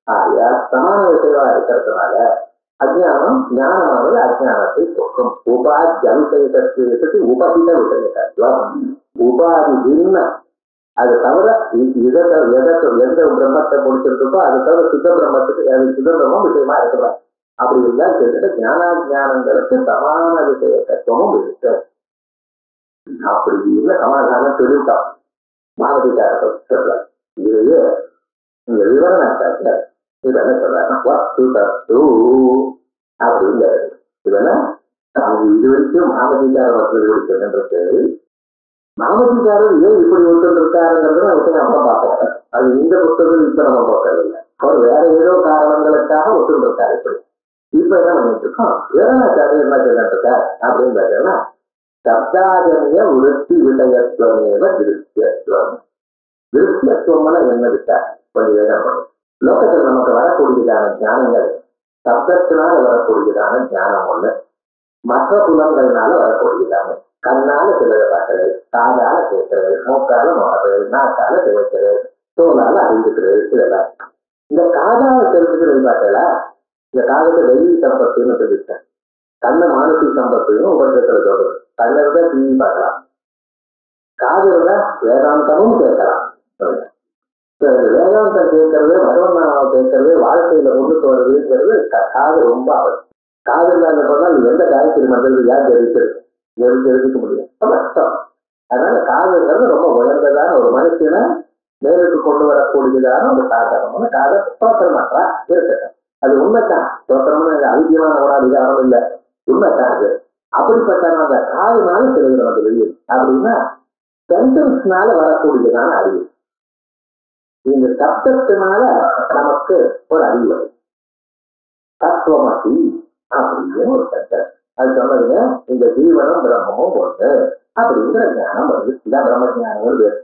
ஆகையா சமான விஷயமா இருக்கிறதுனால அஜ்ஞானம் ஞானமானது அஜ்ஞானத்தை போக்கும். உபாதி அவிஷயத்துக்கு உபகித விஷயத்துவம், உபாதி பின்ன, அது தவிர எந்த பிரம்மத்தை கொடுத்துருக்கோ அது தவிர சுத்த பிரம்மத்துக்கு சுத்த பிரம்மம் விஷயமா இருக்கிறார். அப்படி இருந்தா கேட்டுட்டு ஞானாஜானங்களுக்கு சமான விஷய தத்துவமும் இருக்கு. அப்படி இல்லை சமாதானம் சொல்லிட்டான் மாணவிக்காரர்கள் சொல்ற. இதையே இந்த விவரணாக்காக்க இது என்ன சொல்றாங்க, வஸ்து தத்து அப்படிங்கிறது. இதெல்லாம் இது வரைக்கும் மாணவிக்கார வசதி கொடுக்கிறது. நாமதிக்காரர் ஏன் இப்படி ஒத்துருக்காருங்கிறத விஷயம் நம்ம பார்ப்போம். அது இந்த புத்தகம் இப்ப நம்ம பார்க்கறதில்லை. அவர் வேற ஏதோ காரணங்களுக்காக ஒத்துருக்காரு. இப்ப என்ன பண்ணிட்டு இருக்கோம், வேறனாச்சாரியர் என்ன சொல்லிட்டு இருக்கார் அப்படின்னு பார்த்தீங்கன்னா, சப்தாஜனிய விருத்தி விடயத்துவமேவ திருஷ்யத்துவம். திருஷ்யத்துவம்னா என்ன விட்டா கொஞ்சம் வேகம் பண்ணும். லோகத்தில் நமக்கு வரக்கூடியதான ஞானங்கள் சப்தத்தினால வரக்கூடியதான ஞானம் ஒண்ணு, மற்ற புலங்கள்னால வரக்கூடியதான கண்ணால சிலரை பார்க்கிறது, காதால கேட்கிறது, மூக்கால நோடுறது, நாக்கால துவைக்கிறது, தோலால அறிந்துக்கிறது. இதெல்லாம் இந்த காதால தெரிஞ்சுக்கிறது பார்த்தா, இந்த காலத்தை வெள்ளி சம்பத்துன்னு சொல்லிட்டேன். கண்ணை மானசி சம்பத்துன்னு உபரிடத்துல சொல்றது. கண்ணை விட டிவி பார்க்கலாம், காது விட வேதாந்தமும் கேட்கலாம். வேதாந்தம் கேட்கறது, பகவன்னாவை கேட்கறது, வாழ்க்கையில கொண்டுட்டு வருதுங்கிறது காது ரொம்ப அவசியம். காது இல்லாத போனால் எந்த காய்ச்சல் மன்றது யார் தெரிவிக்கிறது, தெரிஞ்சுக்க முடியும், கஷ்டம். அதனால காதுங்கிறது ரொம்ப உயர்ந்ததான ஒரு மனுஷனை மேலுக்கு கொண்டு வரக்கூடியதான ஒரு சாதனம். காதை தோற்றம் மாற்றா இருக்கட்டும், அது உண்மைத்தான். தோற்றம்னு அதிகமான ஒரு அதிகாரம் இல்லை, உண்மைத்தான் அது. அப்படிப்பட்ட அந்த காதுனால சிலது நமக்கு தெரியும். அப்படின்னா சென்டென்ஸ்னால வரக்கூடியதான அறிவு, இந்த சப்தத்தினால நமக்கு ஒரு அறிவு, தத்துவமசி அப்படின்னு ஒரு சென்டென்ஸ். அது சொன்னதுங்க, இந்த ஜீவனம் பிரம்மமும் ஒன்று அப்படிங்கிற ஞானம் வருது. இதான் பிரம்ம ஞானம்.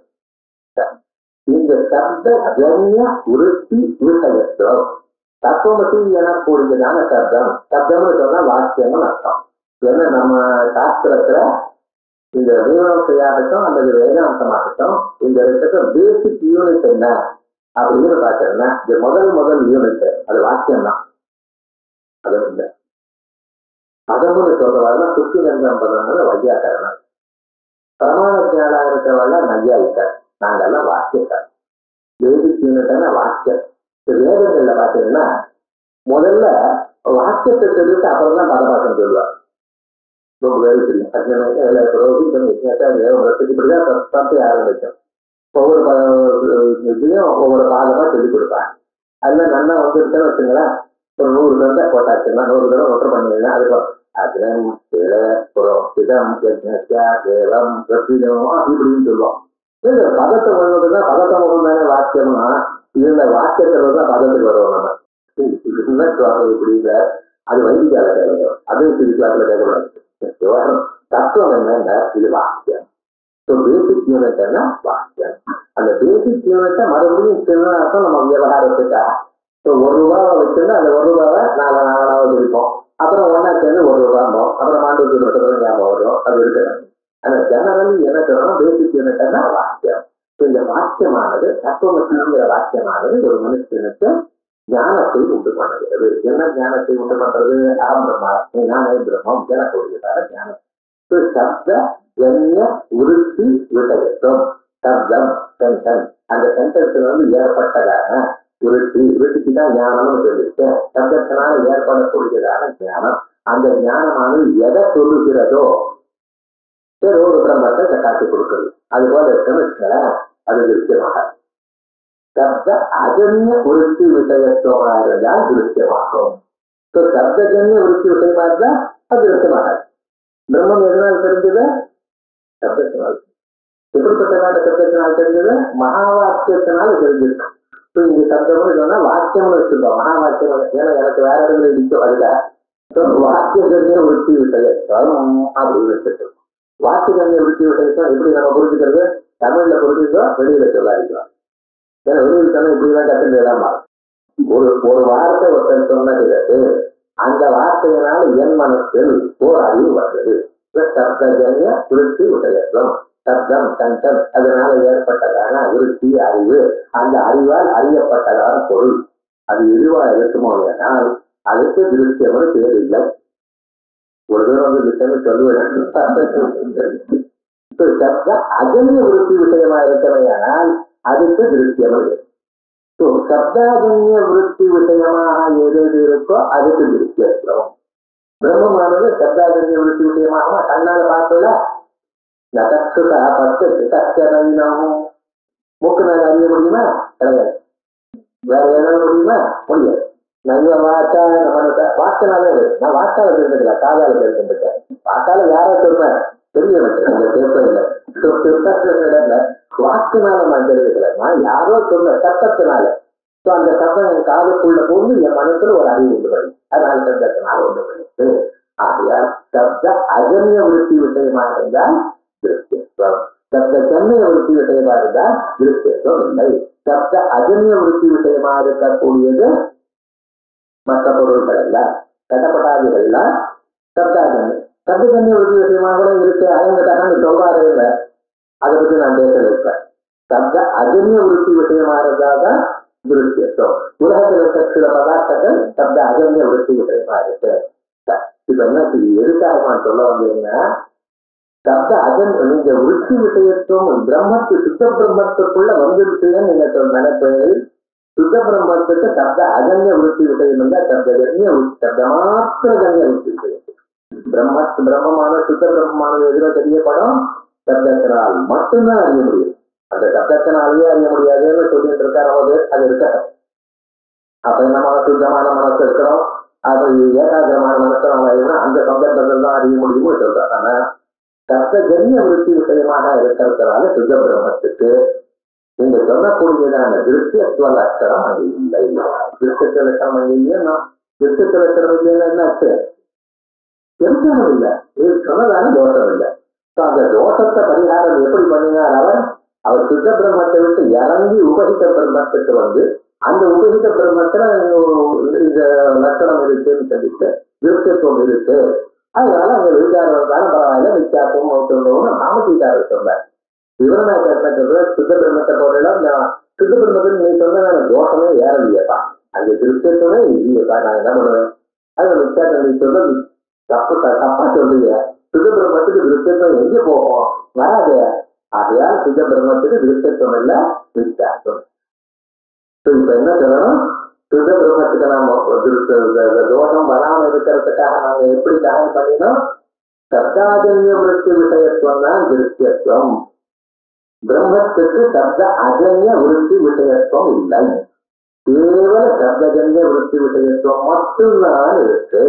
இந்த சப்த ஜன்ய விருத்தி விஷயத்துவம் தத்துவமசி எனக்கூடியதான சப்தம். சப்தம்னு சொன்னா வாக்கியம்னு அர்த்தம். ஏன்னா நம்ம சாஸ்திரத்துல இந்த மீமாசையாகட்டும் அல்லது வேதாந்தமாகட்டும் இந்த இடத்துக்கு பேசிக் யூனிட் என்ன அப்படின்னு பார்த்தோம்னா இந்த முதல் யூனிட் அது வாக்கியம் தான். அது இல்லை பதம்னு சொல்றவாள் சுத்தி நஞ்சம் பதங்கிற வையாக்கரணம். பிரமாண ஜாலா இருக்கிறவாள் நையாயிட்டார். நாங்கெல்லாம் வாக்கியத்தார். பேசிக் யூனிட்டான வாக்கியம். வேதங்கள்ல பாத்தீங்கன்னா முதல்ல வாக்கியத்தை சொல்லிட்டு அப்புறம் தான் பதவாக்கம் சொல்லுவார். ரொம்ப வேலை தெரியும். இப்படிதான் தப்பை ஆரம்பிக்கும். ஒவ்வொரு இதுலயும் ஒவ்வொரு பாதமா சொல்லிக் கொடுப்பாங்க. அதுல நல்லா வந்துருச்சுன்னு வச்சுங்களேன், ஒரு 100 தடவை போட்டாச்சுன்னா 100 தடவை ஒற்றை பண்ணிங்கன்னா அதுக்கு அக்னம் புரோகிதம் தேவம் இப்படின்னு சொல்லுவோம். பதத்தை வருவதுதான் பதத்தை முகம் தானே வாக்கியம்னா இதுல வாக்கியத்துல தான் பதத்துக்கு வருவோம். நம்ம இப்படிங்க அது வைதிகால கேட்கணும், அதுவும் சிறுக்காலத்துல கேட்கக்கூடாது. தத்துவம் என்னன்னா இது வாக்கியம். பேசிக் யூனிட் என்ன வாக்கியம். அந்த பேசிக் யூனிட்டை மறுபடியும் சிறுநாட்டம் நம்ம விவகாரத்துக்காக. ஒரு ரூபாவை வச்சிருந்தா அந்த ஒரு ரூபாவை 4 இருப்போம். அப்புறம் ஒன்னா சேர்ந்து ₹1 அப்புறம் மாண்டூர் ஞாபகம் வரும். அது இருக்கிறாங்க. ஆனா ஜெனரலி என்ன சொல்லணும், பேசிக் யூனிட் என்ன வாக்கியம். இந்த வாக்கியமானது தத்துவமசிங்கிற வாக்கியமானது ஒரு மனுஷனுக்கு ஞானத்தை உண்டு பண்ணுகிறது. என்ன ஞானத்தை உண்டு பண்றது? அகம் பிரம்மா நானே பிரம்மம் எனக்கூடியதான ஞானம். சப்த ஜன்ய விருத்தி விஷயத்துவம். சப்தம் சென்டென்ஸ், அந்த சென்டென்ஸ்ல ஏற்பட்டதான விருத்திக்கு தான் ஞானம்னு சொல்லியிருக்கேன். சப்தத்தினால ஏற்படக்கூடியதான ஞானம். அந்த ஞானமானது எதை சொல்லுகிறதோ ஒரு பிரம்மத்தை காட்டி கொடுக்குறது. அது போல இருக்குன்னு அது திருஷ்யமாக. சப்த அஜன்ய விருத்தி விஷயத்துவமா இருந்தால் திருஷ்யமாகும். சப்தஜன்ய விருத்தி விஷயமா இருந்தா அது திருஷ்யமாகாது. பிரம்மம் எதனால் தெரிஞ்சது? சப்தத்தினால். எப்படிப்பட்டதான சப்தத்தினால் தெரிஞ்சது? மகா வாக்கியத்தினால தெரிஞ்சிருக்கு. இங்க சப்தம்னு சொன்னா வாக்கியம்னு வச்சுருக்கோம். மகா வாக்கியம். ஏன்னா எனக்கு வேற இடத்துல இடிக்கும். அதுல வாக்கியஜன்ய விருத்தி விஷயத்துவம் அப்படின்னு வச்சிருக்கோம். வாக்கியஜன்ய விருத்தி விஷயத்துவம் எப்படி நம்ம புரிஞ்சுக்கிறது? தமிழ்ல புரிஞ்சுக்கிறோம், வெளியில சொல்லாதிக்கிறோம். ஏன்னா வெளியில் சொன்னா இப்படிதான் கத்துலாம். ஒரு வார்த்தை ஒருத்தர் சொன்னது அந்த வார்த்தையினால என் மனசில் ஓர் அறிவு வந்தது. சப்தஜன்ய விருத்தி விஷயத்துவம். சப்தம் சென்டென்ஸ், அதனால ஏற்பட்டதான விருத்தி அறிவு. அந்த அறிவால் அறியப்பட்டதான பொருள் அது எதுவா இருக்குமோ ஆனால் அதுக்கு திருஷ்யம்னு பேர் இல்லை. ஒரு தூரம் திருஷ்யம் சொல்லுவேன். சப்த அஜன்ய விருத்தி விஷயமா இருக்கிறவையானால் அதுக்கு திருஷ்யம். சப்தாஜன்ய விருத்தி விஷயமாக எது இருக்கோ அதுக்கு திருஷ்யம். பிரம்மமானது சப்தாஜன்ய விருத்தி விஷயமாக கண்ணால பார்த்தல நகசுதா பத்து கச்சனைனாகும். மூக்குனால அறிய முடியுமா? கிடையாது. வேற ஏதாவது முடியுமா? முடியாது. நைவ வாட்டா நம்மளுக்கு வாக்கினாலே நான் வாக்கால தெரிஞ்சுக்கல, காதால தெரிஞ்சுட்டேன். வாக்கால யாரா சொல்றேன் தெரிய அந்த பேப்பர்ல வாக்குனால நான் தெரிஞ்சுக்கல, நான் யாரோ சொன்ன சத்தத்தினால. அந்த சத்தம் என் காதுக்குள்ள போது என் மனசுல ஒரு அறிவு உண்டு பண்ணி, அதனால சத்தத்தினால உண்டு பண்ணிட்டு. ஆகையால் சப்த அஜன்ய விருத்தி விஷயமா இருந்தால் திருஷ்யத்துவம். சப்த ஜன்ய விருத்தி விஷயமா இருந்தால் திருஷ்யத்துவம் இல்லை. சப்த அஜன்ய விருத்தி விஷயமா இருக்கக்கூடியது மற்ற பொருள்கள் எல்லாம் கட்டப்பட்டாதிகள் எல்லாம் சப்தாஜன்யம். சப்தஜன்ய விருத்தி விஷயமாக இருக்கு. அயங்கட்டான சொல்றாரு இல்லை, அதை பற்றி நான் பேச வைப்பேன். சப்த அஜன்ய விருத்தி விஷயமா இருந்தால்தான் திருஷ்யத்துவம். உலகத்தில் இருக்க சில பதார்த்தங்கள் சப்த அஜன்ய விருத்தி விஷயமா இருக்கு. இப்ப என்ன எதுக்காக நான் சொல்ல வந்தீங்கன்னா, சப்த அஜன் நீங்க விருத்தி விஷயத்துவம் பிரம்மத்து சுத்த பிரம்மத்துக்குள்ள வந்துருச்சுன்னு நீங்க நினைப்பது. சுத்த பிரம்மத்துக்கு சப்த அஜன்ய விருத்தி விஷயம் இருந்தா சப்தஜன்ய சப்த மாத்திர ஜன்ய விருத்தி விஷயம். பிரம்மமான சுத்த பிரம்மமானது எதிர தெரியப்படும் சப்தத்தினால் மட்டும்தான் அறிய முடியும். அந்த சப்தத்தினாலேயே அறிய முடியாதுன்னு சொல்லிட்டு இருக்காரு போது அது இருக்க. அப்ப நம்ம சுத்தமான மனசு இருக்கிறோம், அது ஏகாகிரமான மனசு நம்ம அந்த சந்தர்ப்பத்தில் தான் அறிய முடியும்னு சொல்றாரு. ஆனா சப்தஜன்ய விருத்தி விஷயமாக இருக்கிறதுனால சுத்த பிரம்மத்துக்கு நீங்க சொல்லக்கூடியதான திருஷ்யத்துவ லட்சணம் அங்கே இல்லை. திருஷ்யத்துவ லட்சணம் அங்கே இல்லையா? திருஷ்யத்துவ லட்சணம் இல்லைன்னா என்ன ஆச்சு? தெரிஞ்சதும் இல்லை, இது சொன்னதான தோஷம் இல்லை. அந்த தோஷத்தை பரிகாரம் எப்படி பண்ணினார் அவர்? அவர் சுத்த பிரம்மத்தை விட்டு இறங்கி உபகித பிரம்மத்துக்கு வந்து அந்த உபகித பிரம்மத்துல இந்த லட்சணம் இருக்குன்னு சொல்லிட்டு விருத்தத்துவம் இருக்கு, அதனால அங்க விசாரம் இருந்தாலும் பரவாயில்ல, வித்தியாசம் ஒத்துணும்னு நாமத்திக்காரர் சொன்னார். விவரணாச்சாரத்தை சுத்த பிரம்மத்தை போடலாம், சுத்த பிரம்மத்துக்கு நீ சொன்ன தோஷமே ஏறலையப்பா, அங்க விருத்தத்துவமே இல்லையப்பா, நான் என்ன பண்ணுவேன், அது வித்தியாசம் நீ சொல்றது தப்பா சொல்றீங்க, சுத்த பிரம்மத்துக்கு விருத்தத்துவம் எங்க போகும், வராது. ஆகையால் சுத்த பிரம்மத்துக்கு விருத்தத்துவம் இல்ல, வித்தியாசம். இப்ப என்ன சொல்லணும், சுத்த பிரம்மத்துக்கு நாம தோஷம் வராம இருக்கிறதுக்காக நாங்க எப்படி தியானம் பண்ணினோம், சப்தாஜன்ய விருத்தி விஷயத்துவம் தான் விருத்தியத்துவம். பிரம்மத்துக்கு சப்த அஜன்ய விருத்தி விஷயத்துவம் இல்லை, கேவல சப்தஜன்ய விருத்தி விஷயத்துவம் மட்டும்தான் இருக்கு.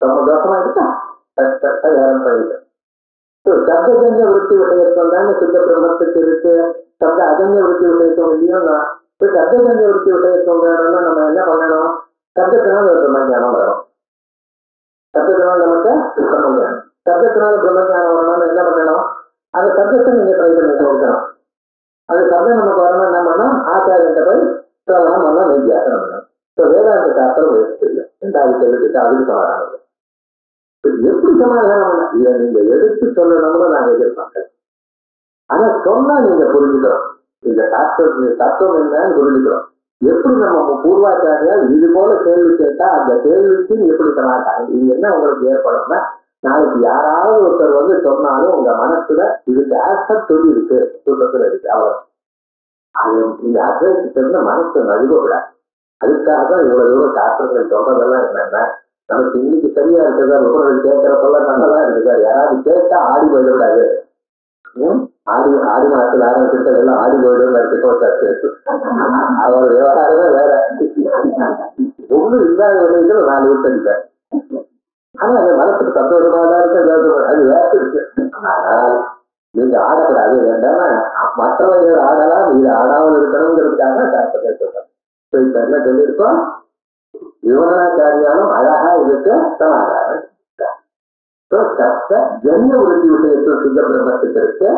நம்ம தோஷமா இருக்கா, யாரும் பண்ணிட்டு சப்தஜன்ய விருத்தி விஷயத்துவம் தான் சுத்த பிரம்மத்துக்கு இருக்கு, சப்த அஜன்ய விருத்தி விஷயத்துவம் இல்லையோன்னா சப்தஜன்ய விருத்தி விஷயத்துவம் வேணும்னா நம்ம என்ன பண்ணணும், சப்தத்தினால ஒரு பிரம்மஞானம் வரணும், சப்தத்தினால நமக்கு பிரம்மஞானம், சப்தத்தினால பிரம்மஞானம் வரணும்னு என்ன பண்ணணும், அந்த சப்தத்தை நீங்க ட்ரை பண்ணிட்டு இருக்கணும். அந்த சப்தம் நமக்கு வரணும் என்ன பண்ணணும், ஆச்சாரியத்தை போய் சிரவணம் பண்ணலாம், வித்தியாசம் பண்ணணும். இப்போ வேதாந்த சாஸ்திரம் முயற்சி இல்லை, 2வது கேள்விக்கு அதுக்கு சமாதானம். எப்படி சமாதானம் பண்ண இதை நீங்க எடுத்து சொல்லணும்னு நாங்க எதிர்பார்க்கல, ஆனா சொன்னா நீங்க புரிஞ்சுக்கிறோம், இந்த தத்துவம் என்னன்னு புரிஞ்சுக்கிறோம். எப்படி நம்ம பூர்வாச்சாரியா இது போல கேள்வி கேட்டா அந்த கேள்விக்கு எப்படி சமாதானம், இது என்ன உங்களுக்கு ஏற்படும்னா, நாளைக்கு யாராவது ஒருத்தர் வந்து சொன்னாலும் உங்க மனசுல இதுக்கு ஆன்சர் சொல்லி இருக்கு, தூக்கத்துல இருக்கு, அவ்வளவு. அது இந்த அத்வைத்தத்துல மனசு நழுவக்கூடாது. அதுக்காக தான் இவ்வளவு தூரம் சாஸ்திரங்கள் சொல்றதெல்லாம் என்னன்னா, நமக்கு இன்னைக்கு சரியா இருக்குதா, உறவுகள் கேட்கறப்பெல்லாம் நல்லதா இருக்குதா, யாராவது கேட்டா ஆடி போயிடக்கூடாது. ஆடி மாசத்துல ஆரம்பிச்சுட்டு எல்லாம் ஆடி போயிடும் அவர் விவகாரமே வேற, ஒன்றும் இல்லாத வழிகள் 4 விட்டு. ஆனா அந்த மனசுக்கு சந்தோஷமாக இருக்கு, அது வேற இருக்கு. ஆனால் நீங்க ஆடக்கூடாது, வேண்டாமா மற்றவர்கள் ஆடலாம், இது ஆடாமல் இருக்கணுங்கிறதுக்காக சாஸ்திரத்தை சொல்றேன். இப்ப என்ன சொல்லியிருக்கோம், விவரணாச்சாரியாலும் அழகா இதுக்கு சமாதானம். சப்த ஜன்ய விருத்தி விஷயத்துவம் சுத்த பிரம்மத்துக்கு இருக்கு,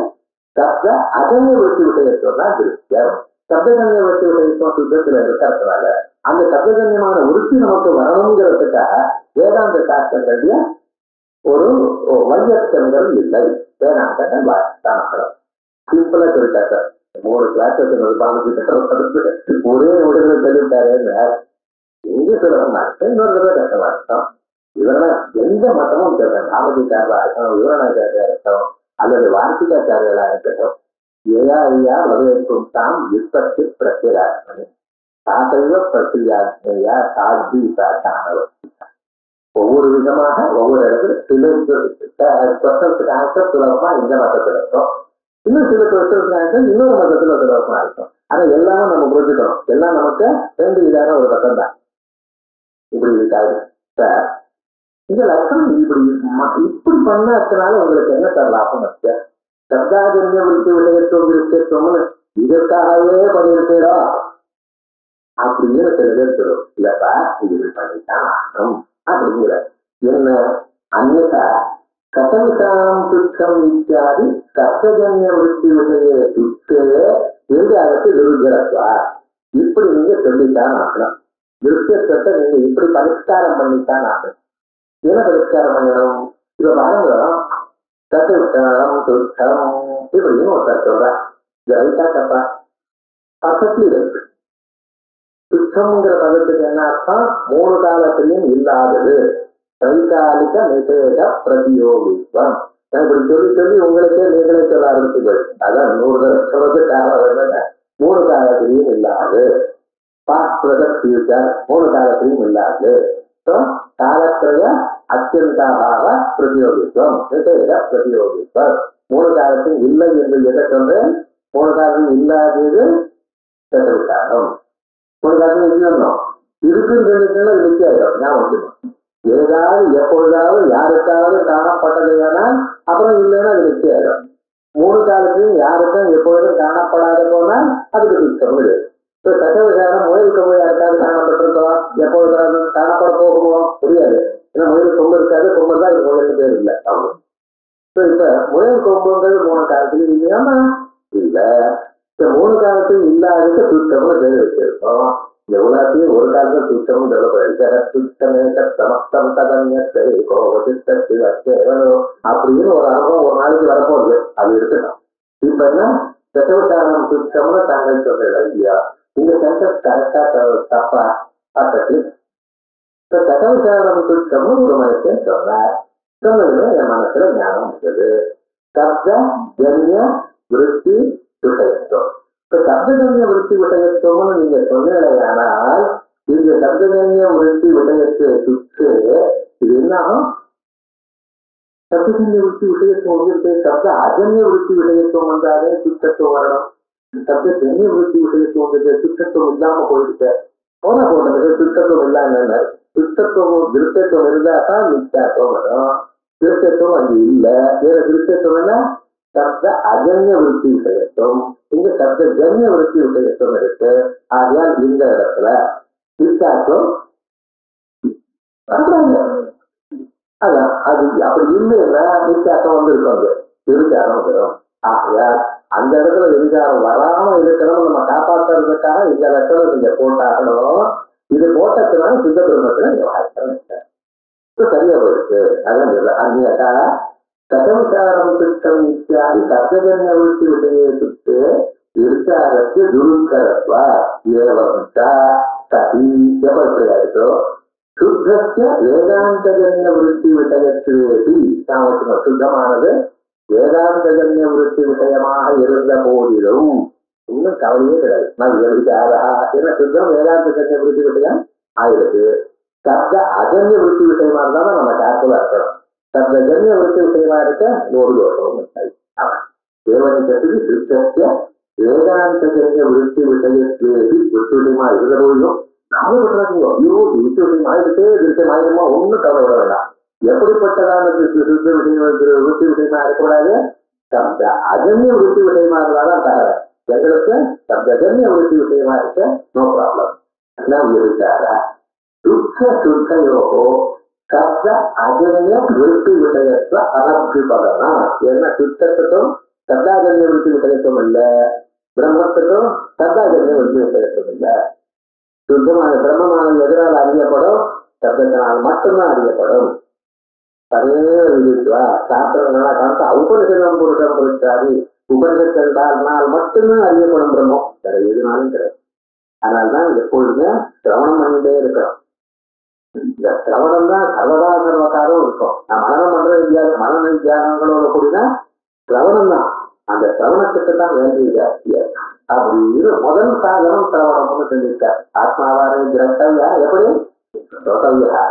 சப்த அஜன்ய விருத்தி விஷயத்துவம் தான் திருஷ்யம். சப்தஜன்ய விருத்தி விஷயத்துவம் சுத்தத்துல இருக்கிறதுனால அந்த சப்தஜன்யமான விருத்தி நமக்கு வரணுங்கிறதுக்காக வேதாந்த சாஸ்திரங்களுடைய ஒரு வையக்கங்கள் இல்லை, வேதாந்தங்கள் வாசித்தானப்படும். சிம்பிளா சொல்லிட்டாங்க, 3 கிளாஸ் பாமிச்சு ஒரே விடுதலை சொல்லிட்டாருன்னு எங்க சுலபமா இருக்கு, இன்னொரு தடவை கஷ்டமா இருக்கும். இவரெல்லாம் எந்த மதமும் சொல்றேன், நாமதிக்காரா இருக்கட்டும், விவரணாச்சாரியா இருக்கட்டும், அல்லது வார்த்திகாச்சாரியர்களா இருக்கட்டும், ஏயா ஐயா வரவேற்கும் தாம் விற்பத்தி பிரத்யேகாத்மனி சாசைவ பிரத்யா சாத்தி சாத்தானவர். ஒவ்வொரு விதமாக ஒவ்வொரு இடத்துல சில கொஸ்டன்ஸுக்கு ஆன்சர் சுலபமா இந்த மதத்துல இருக்கும், இன்னும் சில கொஸ்டன்ஸுக்கு ஆன்சர் இன்னொரு மதத்துல சுலபமா இருக்கும். ஆனா எல்லாமே நம்ம புரிஞ்சுக்கணும், எல்லாம் நமக்கு 2 விதான ஒரு மதம் தான். இப்படி இருக்காது சார், இந்த லட்சணம் இப்படி பண்ணதுனால உங்களுக்கு என்ன சார் லாபம் இருக்கு, சப்தாஜன்ய விருத்தி விளையத்துவம் இருக்கோம்னு இதற்காகவே பண்ணிருக்கா அப்படின்னு சில பேர் சொல்லும். இல்லப்பா இது பண்ணித்தான் ஆகணும் அப்படிங்கிற என்ன அந்நியதா கதமிதாம் துக்கம் இத்தியாதி சப்தஜன்ய விருத்தி விளைய துக்கே எதிர்காலத்து விருதுரப்பா, இப்படி நீங்க சொல்லித்தான் ஆகணும், விருத்தியத்தை நீங்க இப்படி பரிஷ்காரம் பண்ணித்தான் ஆகணும். என்ன பரிஷ்காரம் பண்ணணும், இவ பாருங்க, சத்துக்கம் துக்கம் இப்படின்னு ஒருத்தர் சொல்றான், இது ரைட்டா தப்பா, பர்ஃபெக்ட்லி ரைட். துக்கம்ங்கிற பதத்துக்கு என்ன அர்த்தம், 3 காலத்திலையும் இல்லாதது, தைகாலிக நிஷேத பிரதியோகித்வம். இப்படி சொல்லி சொல்லி உங்களுக்கே நீங்களே சொல்ல ஆரம்பிச்சுகள், அதான் 100 தடவை சொல்றது காரணம், 3 காலத்திலையும் இல்லாது, பாஸ்ட் ப்ரெசன்ட் ஃபியூச்சர் 3 காலத்திலையும் இல்லாது, காலத்திரய அத்தியந்தாபாவ பிரதியோகித்துவம் நிஷேத பிரதியோகித்வம். 3 காலத்தில் இல்லை என்று எதை சொல்றேன், 3 காலத்தில் இல்லாதது விட்டாலும் 3 காலத்தில் இல்லைன்னோம் இருக்குன்னு நிச்சயம் ஞாபகம். ஏதாவது எப்பொழுதாவது யாருக்காவது காணப்பட்டதுனால் அப்புறம் இல்லைன்னா அது நிச்சயம். 3 காலத்திலும் யாருக்கும் எப்பொழுதும் காணப்படாத போனால் அதுக்கு துக்கம் இல்லை. இப்போ சட்ட விசாரம் முயல் கொம்பு யாருக்காவது காணப்பட்டிருக்கோம், எப்பொழுது காணப்பட போகுமோ புரியாது, ஏன்னா முயல் கொம்பு இருக்காது, கொம்பு தான் இது முயல் பேர் இல்லை. இப்போ முயல் கொம்புங்கிறது 3 காலத்திலும் இல்லையாமா இல்ல. இந்த 3 காலத்தையும் இல்லாத சுத்தம்னு பேர் வச்சிருக்கோம். இந்த உலகத்தையும் ஒரு காலத்துல சுத்தம்னு சொல்லப்படுது. சுத்தமே சமஸ்தம் தகன்யத்தை கோபத்திற்கு அச்சேவனோ அப்படின்னு ஒரு அனுபவம் ஒரு நாளைக்கு வரப்போகுது. அது இருக்கட்டும். இப்ப என்ன தசவசாரம் சுத்தம்னு தாங்கள் சொல்றது இல்லையா? இந்த சென்டென்ஸ் கரெக்டா தப்பா பார்த்துட்டு இப்ப தசவசாரம் சுத்தம்னு ஒரு மனுஷன் சொன்னார். சொன்னதுல என் மனசுல ஞானம் வந்தது. சப்த ஜன்ய விருத்தி விஷயத்துவம். இப்ப சப்தஜன்ய விருத்தி விஷயத்துவம்னு நீங்க சொன்னீங்களானால் இந்த சப்தஜன்ய விருத்தி விஷயத்தை சுற்று இது என்னாகும்? சப்தஜன்ய விருத்தி விஷயத்துவம் வந்துட்டு சப்த அஜன்ய விருத்தி விஷயத்துவம் வந்தாலே சுத்தத்துவம் வரணும். சப்தஜன்ய விருத்தி விஷயத்துவம் வந்தது சுத்தத்துவம் இல்லாம போயிடுச்சு. போன போட்டது சுத்தத்துவம் இல்லாம சுத்தத்துவம் திருத்தத்துவம் இருந்தாதான் மிச்சாத்துவம் வரும். திருத்தத்துவம் அங்கு இல்ல. வேற திருத்தத்துவம் என்ன? சப்த அஜன்ய விருத்தி விஷயத்துவம். இங்க சப்த ஜன்ய விருத்தி விஷயத்துவம் இருக்கு. ஆகையால் இந்த இடத்துல மிச்சாத்துவம் அதான் அது அப்படி இல்லைன்னா மிச்சாத்தம் வந்து இருக்கும். விருச்சாரம் வரும். ஆகையால் அந்த இடத்துல விருச்சாரம் வராம இருக்கணும் நம்ம காப்பாற்றுறதுக்காக இந்த இடத்துல நீங்க போட்டாகணும். இது போட்டதுனால சித்த பிரம்மத்துல நீங்க வாழ்க்கை சரியா போயிருக்கு. அதான் அந்நியதா சதவிசாரம் திட்டம் இத்தியாதி சப்தஜன்ய விருத்தி விஷயத்துக்கு விருச்சாரத்து துருக்கரத்வா ஏவம்சா சதி எப்படி ஆயிட்டோ சுத்தஸ்ய வேதாந்தஜன்ய விருத்தி விஷயத்துவேதி தாமசம் சுத்தமானது வேதாந்தஜன்ய விருத்தி விஷயமாக இருந்த போதிலும் இன்னும் கவலையே கிடையாது. நான் விசாரா என்ன சுத்தம் வேதாந்தஜன்ய விருத்தி விஷயம் ஆயிடுது. சப்த அஜன்ய விருத்தி விஷயமா இருந்தாலும் நம்ம கேர்ஃபுல்லா இருக்கணும். சப்த ஜன்ய விருத்தி விஷயமா இருக்க ஒரு தோஷமும் தேவனிக்கத்துக்கு சுத்தஸ்ய வேதாந்தஜன்ய விருத்தி விஷயத்துவேதி விருத்தி விஷயமா இருக்கிற போதிலும் நாம பண்றாங்க ஐயோ விருத்தி விஷயம் ஆயிடுச்சு விருத்தம் ஆயிடுமா ஒன்னும் கவலைப்பட வேண்டாம். எப்படிப்பட்டதான சுத்த விஷயம் விருத்தி விஷயமா இருக்கக்கூடாது. சப்த அஜன்ய விருத்தி விஷயமா இருந்தாலும் தகவல் எங்களுக்கு சப்தஜன்ய விருத்தி விஷயமா இருக்க நோ ப்ராப்ளம். விசார சுத்த சுத்தயோகோ சப்த அஜன்ய விருத்தி விஷயத்துவ அனபிபதனா. என்ன சுத்தத்துக்கும் சப்தாஜன்ய விருத்தி விஷயத்துவம் இல்ல, பிரம்மத்துக்கும் சப்தாஜன்ய விருத்தி விஷயத்துவம் இல்ல. சுத்தமான பிரம்மமானது எதனால் அறியப்படும்? சப்தத்தினால் மட்டும்தான் அறியப்படும். சாஸ்திரங்களா காமிச்சா உபனிஷதம் புருஷம் புரிச்சாரு. உபனிஷத்தால் மட்டும்தான் அறியப்படும் பிரம்மம், வேற எதுனாலும் கிடையாது. அதனால்தான் எப்பொழுதுமே சிரவணம் பண்ணிட்டே இருக்கிறோம். இந்த சிரவணம் தான் சர்வதா சர்வகாரம் இருக்கும். நான் மனநம் பண்ற மனநல தியானங்களோட கூடினா சிரவணம் தான். அந்த சிரவணத்துக்கு தான் வேண்டிய அப்படின்னு முதல் சாதனம் சிரவணம்னு சொல்லியிருக்கார். ஆத்மாவாரை திரட்டவியா எப்படி சொதவியா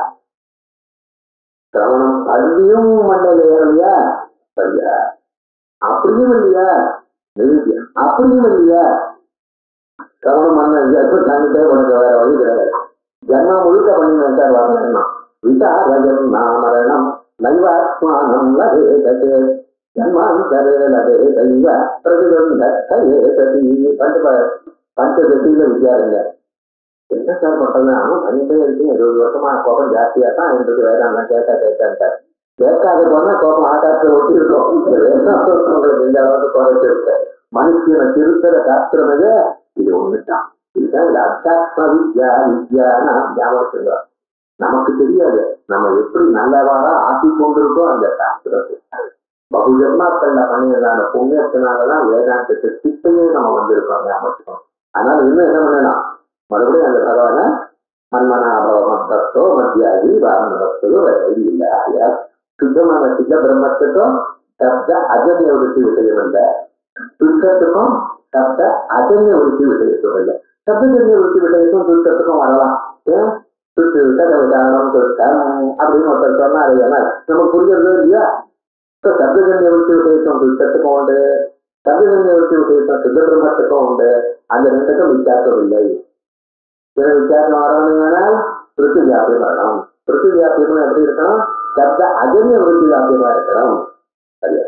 சிரவணம் அருந்தியும் மண்டல ஏறலையா சரியா அப்படியும் இல்லையா நிறுத்தியம் அப்படியும் இல்லையா சிரவணம் பண்ண தங்கிட்டே உனக்கு வேற வழி கிடையாது. ஜன்மம் முழுக்க பண்ணி நினைச்சார் வரணும். விசாரஜன் நாமரணம் நைவாத்மானம் லதேதே ஜன்மாந்தரே லதே தெய்வ பிரதிபந்தே சதி பஞ்சதத்தியில விசாரிங்க. என்ன சார் பண்றது? அவன் பண்ணிட்டே இருக்கு. 20 வருஷமா கோபம் ஜாஸ்தியா தான் இருந்தது. வேதாந்தம் கேட்டார். கேட்காத போனா கோபம் ஆகாசத்தை ஒட்டி இருக்கும். உங்களுக்கு இந்த அளவுக்கு குறைச்சிருக்கு. மனுஷனை திருத்தர சாஸ்திரமே இது ஒண்ணுதான். இதுதான் இந்த அத்தியாத்ம வித்யானா ஞாபகத்துங்க. நமக்கு தெரியாது நம்ம எப்படி நல்லவாரா ஆக்கி கொண்டிருக்கோம் அந்த சாஸ்திரத்தை. பகுஜன்மாக்கள்ல பண்ணியதான புண்ணியத்தினாலதான் வேதாந்தத்தை சித்தையே நம்ம வந்திருக்கோம் ஞாபகம். அதனால இன்னும் என்ன பண்ணலாம்? மறுபடியும் அந்த பகவான மன்மனாபவ மத்தோ மத்தியாதி வாரணத்தோ வழி இல்லை. ஆகியா சுத்தமான சித்த பிரம்மத்துக்கும் சப்த அஜன்ய விருத்தி விஷயம் இல்லை, சுத்தத்துக்கும் சப்த அஜன்ய விருத்தி விஷயத்தும் இல்லை. சப்தஜன்ய விருத்தி விஷயத்தும் சுத்தத்துக்கும் வரலாம். ஏன் சுத்து விசாரம் சுத்தம் அப்படின்னு ஒருத்தர் சொன்னா அது என்ன நமக்கு புரிகிறது இல்லையா? சப்தஜன்ய விருத்தி விஷயத்தும் சுத்தத்துக்கும் உண்டு, சப்தஜன்ய விருத்தி விஷயத்தும் சித்த பிரம்மத்துக்கும் உண்டு. அந்த ரெண்டுக்கும் வித்தியாசம் இல்லை. வித்தியாசம் வரணும்னால் பிருத்தி வியாபியம் வரணும். பிருத்தி வியாபியம் எப்படி இருக்கணும்? சப்த அஜன்ய விருத்தி வியாபியமா இருக்கணும். சரியா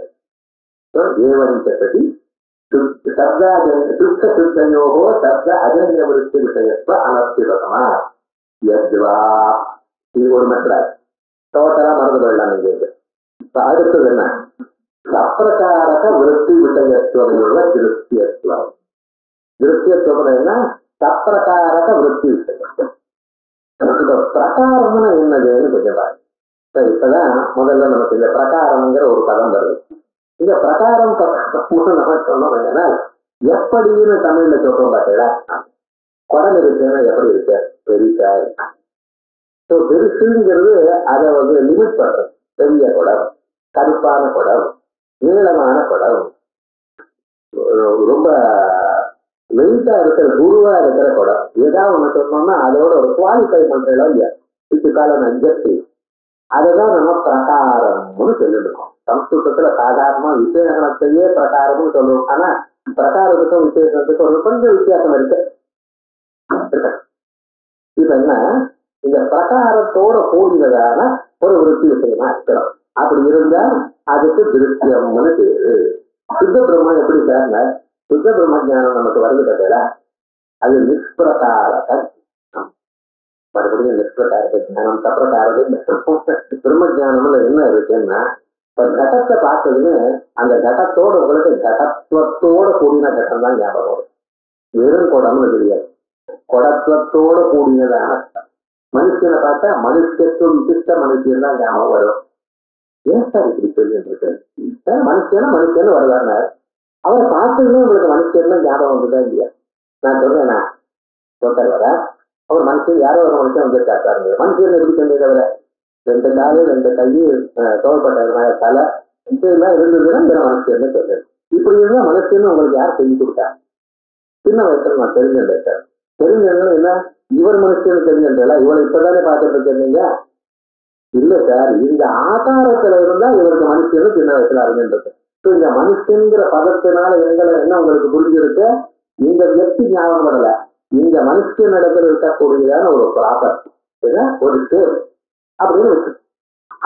ஏவனிச்சதி சுத்த சுத்தயோகோ சப்த அஜன்ய விருத்தி விஷயத்துவ அனஸ்திரமா யத்வா. இது ஒரு மெட்ராஸ் டோட்டலா மறந்து போயிடலாம். நீங்க இப்ப அடுத்தது என்ன? சப்பிரகாரக விருத்தி விஷயத்துவமுள்ள திருப்தியத்துவம். திருப்தியத்துவம் என்ன? சப்பிரகாரக விருத்தி விஷயம். பிரகாரம்னு என்னதுன்னு கொஞ்சம் பாருங்க. இப்பதான் முதல்ல நமக்கு இந்த பிரகாரம்ங்கிற ஒரு பதம் வருது. இந்த பிரகாரம் நம்ம சொன்னோம் என்னன்னா, எப்படின்னு தமிழ்ல சொல்றோம் பார்த்தீங்களா? குடம் இருக்குன்னா எப்படி இருக்கு? பெருசா இருக்கு. பெருசுங்கிறது அதை லிமிட் பண்றது. பெரிய குடம், கருப்பான குடம், நீளமான குடம், ரொம்ப வெயிட்டா இருக்கிற குருவா இருக்கிற குடம், ஏதாவது ஒண்ணு சொன்னோம்னா அதோட ஒரு குவாலிஃபை பண்றோம் இல்லையா? இதுக்கால அட்ஜஸ்டிவ், அதுதான் நம்ம பிரகாரம்னு சொல்லிருக்கோம். சம்ஸ்கிருதத்துல சாதாரணமா விசேஷத்தையே பிரகாரம்னு சொல்லுவோம். ஆனா பிரகாரத்துக்கும் விசேஷத்துக்கும் ஒரு கொஞ்சம் வித்தியாசம் இருக்கு. இப்ப என்ன, இந்த பிரகாரத்தோட கூடியதான ஒரு விருத்தி விஷயமா இருக்கிறோம். அப்படி இருந்தா அதுக்கு திருஷ்யம்னு பேரு. சுத்த பிரம்மம் எப்படி சார்? சுத்த பிரம்ம ஜானம் நமக்கு வருது பார்த்தா அது நிஷ்பிரகாரக. மறுபடியும் நிஷ்பிரகாரக ஜானம் சப்பிரகாரக. பிரம்ம ஜானம்ல என்ன இருக்குன்னா, இப்ப கடத்தை பார்த்ததுன்னு அந்த கடத்தோட உங்களுக்கு கடத்துவத்தோட கூடின கட்டம் தான் ஞாபகம் வரும். வெறும் குடம்னு தெரியாது, குடத்துவத்தோட கூடினதான மனுஷனை பார்த்தா மனுஷத்துவம் விசிஷ்ட மனுஷன் தான் ஞாபகம் வரும். ஏன் சார் இப்படி சொல்லிட்டு மனுஷன்னு வருவார். அவரை பார்த்ததுமே உங்களுக்கு மனுஷன் ஞாபகம் வந்துதான் இல்லையா? நான் சொல்றேன்னா சொல்றாரு வர அவர் மனுஷன் யாரோ ஒரு மனுஷன் வந்துருக்காரு. மனுஷன் எப்படி சொன்னதை விட 2 காலு 2 கை தோள்பட்ட தலை இதெல்லாம் இருந்ததுன்னா இந்த மனுஷன்னு சொல்றேன். இப்படி இருந்தா மனுஷன்னு உங்களுக்கு யார் செஞ்சு கொடுத்தா? சின்ன வயசுல நான் தெரிஞ்சிருந்தேன் சார். தெரிஞ்சதுன்னா என்ன, இவர் மனுஷன்னு தெரிஞ்சிருந்தா இவரை இப்பதானே பார்த்துட்டு இருக்கீங்க? இல்ல சார், இந்த ஆகாரத்துல இருந்தா இவருக்கு மனுஷன்னு சின்ன வயசுல அறிஞ்சிருக்கு. இந்த மனுஷங்கிற பதத்தினால என்ன உங்களுக்கு புரிஞ்சிருக்கு? இந்த வியக்தி ஞாபகம் வரல, இந்த மனுஷன் இடத்துல இருக்கக்கூடியதான ஒரு ப்ராப்பர்ட்டி, ஒரு ஸ்டேட் அப்படின்னு இருக்கு.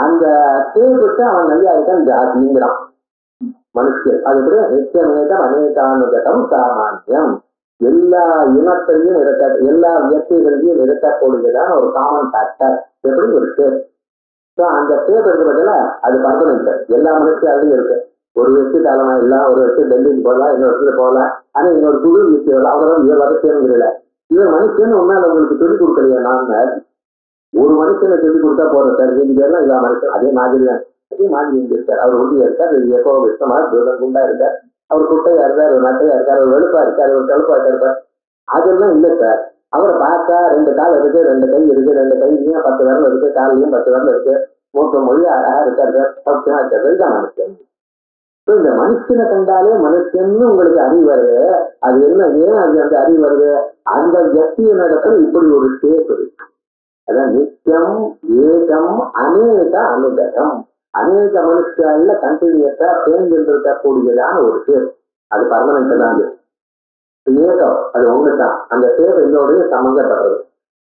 அந்த ஸ்டேட் அவன் நையாயிட்டான் ஜாதிங்கிறான் மனுஷன். அதுபடி நிச்சயமேகம் அநேகானுகதம் சாமானியம், எல்லா இனத்தையும் இருக்க, எல்லா வியக்திகளையும் இருக்கக்கூடியதான ஒரு காமன் ஃபேக்டர், எப்படி ஒரு ஸ்டேட். அந்த ஸ்டேட் இருக்கிறதுல அது பர்மனன்ட், எல்லா மனுஷியாலையும் இருக்கு. ஒரு வெற்றி காலமா எல்லாம், ஒரு வருஷம் டெல்லிக்கு போகலாம், இன்னொரு வருஷத்துல போகலாம். ஆனா இன்னொரு புது வீட்டு அவரும் இவர் வளர்ச்சியல இவர் மனுஷன்னு ஒன்னால உங்களுக்கு சொல்லிக் கொடுக்கலையா? நாங்க ஒரு மனுஷனை சொல்லிக் கொடுத்தா போறோம் சார், நீங்க பேர்லாம் இல்ல மனுஷன் அதே மாதிரி தான், அதே மாதிரி இருக்கார். அவர் ஒண்டியா இருக்கார், எப்போ விஷமா குண்டா இருக்கார், அவர் குட்டையா இருக்கார், ஒரு நட்டையா இருக்கார், ஒரு வெளுப்பா இருக்கார், ஒரு கழுப்பா இருக்கார். அதெல்லாம் இல்லை சார். அவரை பார்த்தா 2 கால் இருக்கு, 2 கை இருக்கு, 2 கையிலையும் 10 விரல் இருக்கு, காலையும் 10 விரல் இருக்கு, மூத்த மொழி அழகா இருக்காரு, சௌக்கியமா இருக்காரு, இதுதான் மனுஷன். இந்த மனுஷனை கண்டாலே மனுஷன்னு உங்களுக்கு அறிவு வருது. அது என்ன, ஏன் அது அந்த அறிவு வருது? அந்த வியக்தியின் இடத்துல இப்படி ஒரு ஸ்டேட் இருக்கு. அதான் நித்தியம் ஏகம் அநேக அனுகதம், அநேக மனுஷால கண்டினியூஸா தேர்ந்தெடுக்கக்கூடியதான ஒரு ஸ்டேட். அது பர்மனன்ட் தான். ஏகம் அது ஒண்ணுதான். அந்த ஸ்டேட் என்னோடய சம்பந்தப்படுறது.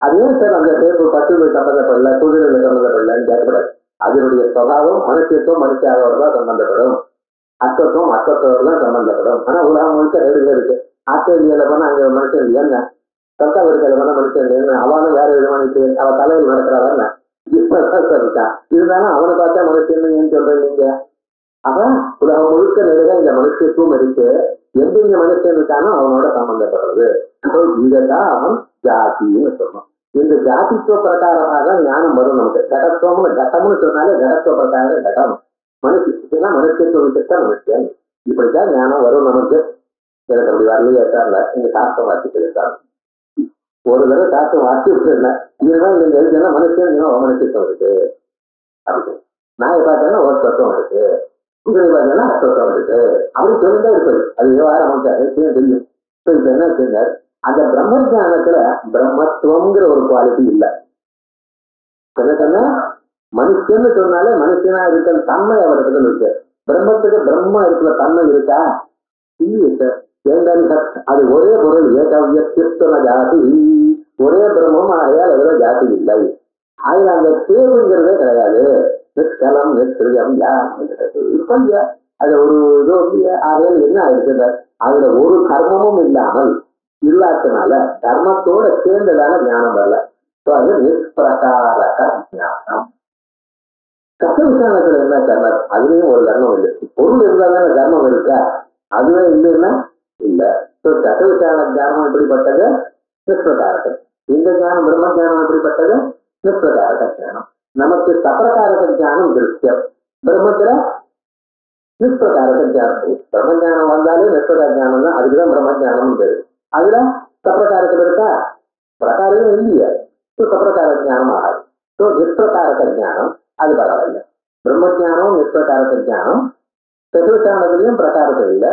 அது ஏன் சார் அந்த ஸ்டேட் 10 சம்பந்தப்படல, குதிரையில சம்பந்தப்படலன்னு கேட்கப்படாது. அதனுடைய சுபாவம் மனுஷத்துவம் மனுஷாவோட சம்பந்தப்படும், அத்தத்துவம் அத்தத்தோடு தான் சம்பந்தப்படும். ஆனா உலகம் முழுக்க 2 இருக்கு. ஆஸ்திரேலியால போனா அங்க மனுஷன் இல்லைங்க, சவுத் ஆப்பிரிக்கால போனா மனுஷன் இல்லைன்னு, அவனும் வேற விதமான அவன் தலையில் நடக்கிறான் இருக்கான். இருந்தாலும் அவனை பார்த்தா மனுஷன் ஏன் சொல்றேன் நீங்க? அவன் உலகம் முழுக்க நிறைய இந்த மனுஷத்துவம் இருக்கு. எந்தெந்த மனுஷன் இருக்கானோ அவனோட சம்பந்தப்படுறது. இதுதான் அவன் ஜாதின்னு சொல்லணும். இந்த ஜாதித்துவ பிரகாரமாக ஞானம் வரும் நமக்கு. கடத்துவம்னு கடம்னு சொன்னாலே கடத்துவ பிரகாரம் கடம். மனுஷன் மனுஷத்துவ விசிஷ்ட மனுஷன், இப்படித்தான் ஞானம் வரும் நமக்கு. எனக்கு அப்படி வரலையே இருக்காருல, இந்த சாஸ்திரம் வாசிட்டு இருக்காரு. ஒரு தடவை சாஸ்திரம் வாசி விட்டுருல, இதுதான் நீங்க எழுதுனா மனுஷன் மனுஷத்துவம் இருக்கு அப்படி. நாயை பார்த்தேன்னா ஒரு தத்துவம் இருக்கு, குதிரை பார்த்தேன்னா அத்தத்துவம் இருக்கு, அப்படி சொல்லிதான் இருக்குது. அது விவகாரம் நமக்கு தெரியும். இப்ப என்ன வச்சுங்க, அந்த பிரம்ம ஞானத்துல பிரம்மத்துவம்ங்கிற ஒரு குவாலிட்டி இல்லை. என்ன சொன்னா மனுஷன்னு சொன்னாலே மனுஷனா இருக்கிற தன்மை அவருக்கு இருக்கு. பிரம்மத்துக்கு பிரம்மா இருக்கிற தன்மை இருக்கா? இல்லையே சார். அது ஒரே பொருள், ஏகவியஸ்தன ஜாதி, ஒரே பிரம்மம், ஆகையால் அதுல ஜாதி இல்லை. அதுல அந்த தேவைங்கிறதே கிடையாது. நிஷ்கலம் நிஷ்கிரியம் இல்லையா, அது ஒரு இதோ இல்லையா. ஆகையால் என்ன ஆயிடுச்சு, அதுல ஒரு கர்மமும் இல்லாமல் இல்லாதனால கர்மத்தோட சேர்ந்ததான ஞானம் வரல. அது நிஷ்பிரகாரக ஞானம். தத்துவ விசாரணத்துல என்ன கர்மம்? அதுலயும் ஒரு கர்மம் இல்லை. பொருள் இருந்தாதான கர்மம் இருக்கா? அதுவே இல்லைன்னா இல்ல. தத்துவ விசாரண ஞானம் எப்படிப்பட்டது? நிஷ்பிரகாரக. இந்த ஞானம் பிரம்ம ஞானம் எப்படிப்பட்டது? நிஷ்பிரகாரக ஞானம். நமக்கு சப்ரகாரக ஞானம் திருஷ்யம், பிரம்மத்துல நிஷ்பிரகாரக ஞானம். பிரம்ம ஞானம் வந்தாலே நிஷ்பிரகார ஞானம் தான். அதுக்குதான் பிரம்ம ஞானம் பேரு. அதுல சப்ரகாரகம் இருக்கா? பிரகாரம் இல்லையா? சப்ரகார ஞானம் ஆகாது. நிஷ்பிரகாரக ஞானம் அது பரவாயில்ல. பிரம்ம ஞானம் நிஷ்பிரகாரக ஞானம். சதுர்ச்சானத்திலையும் பிரகாரத்தில் இல்லை.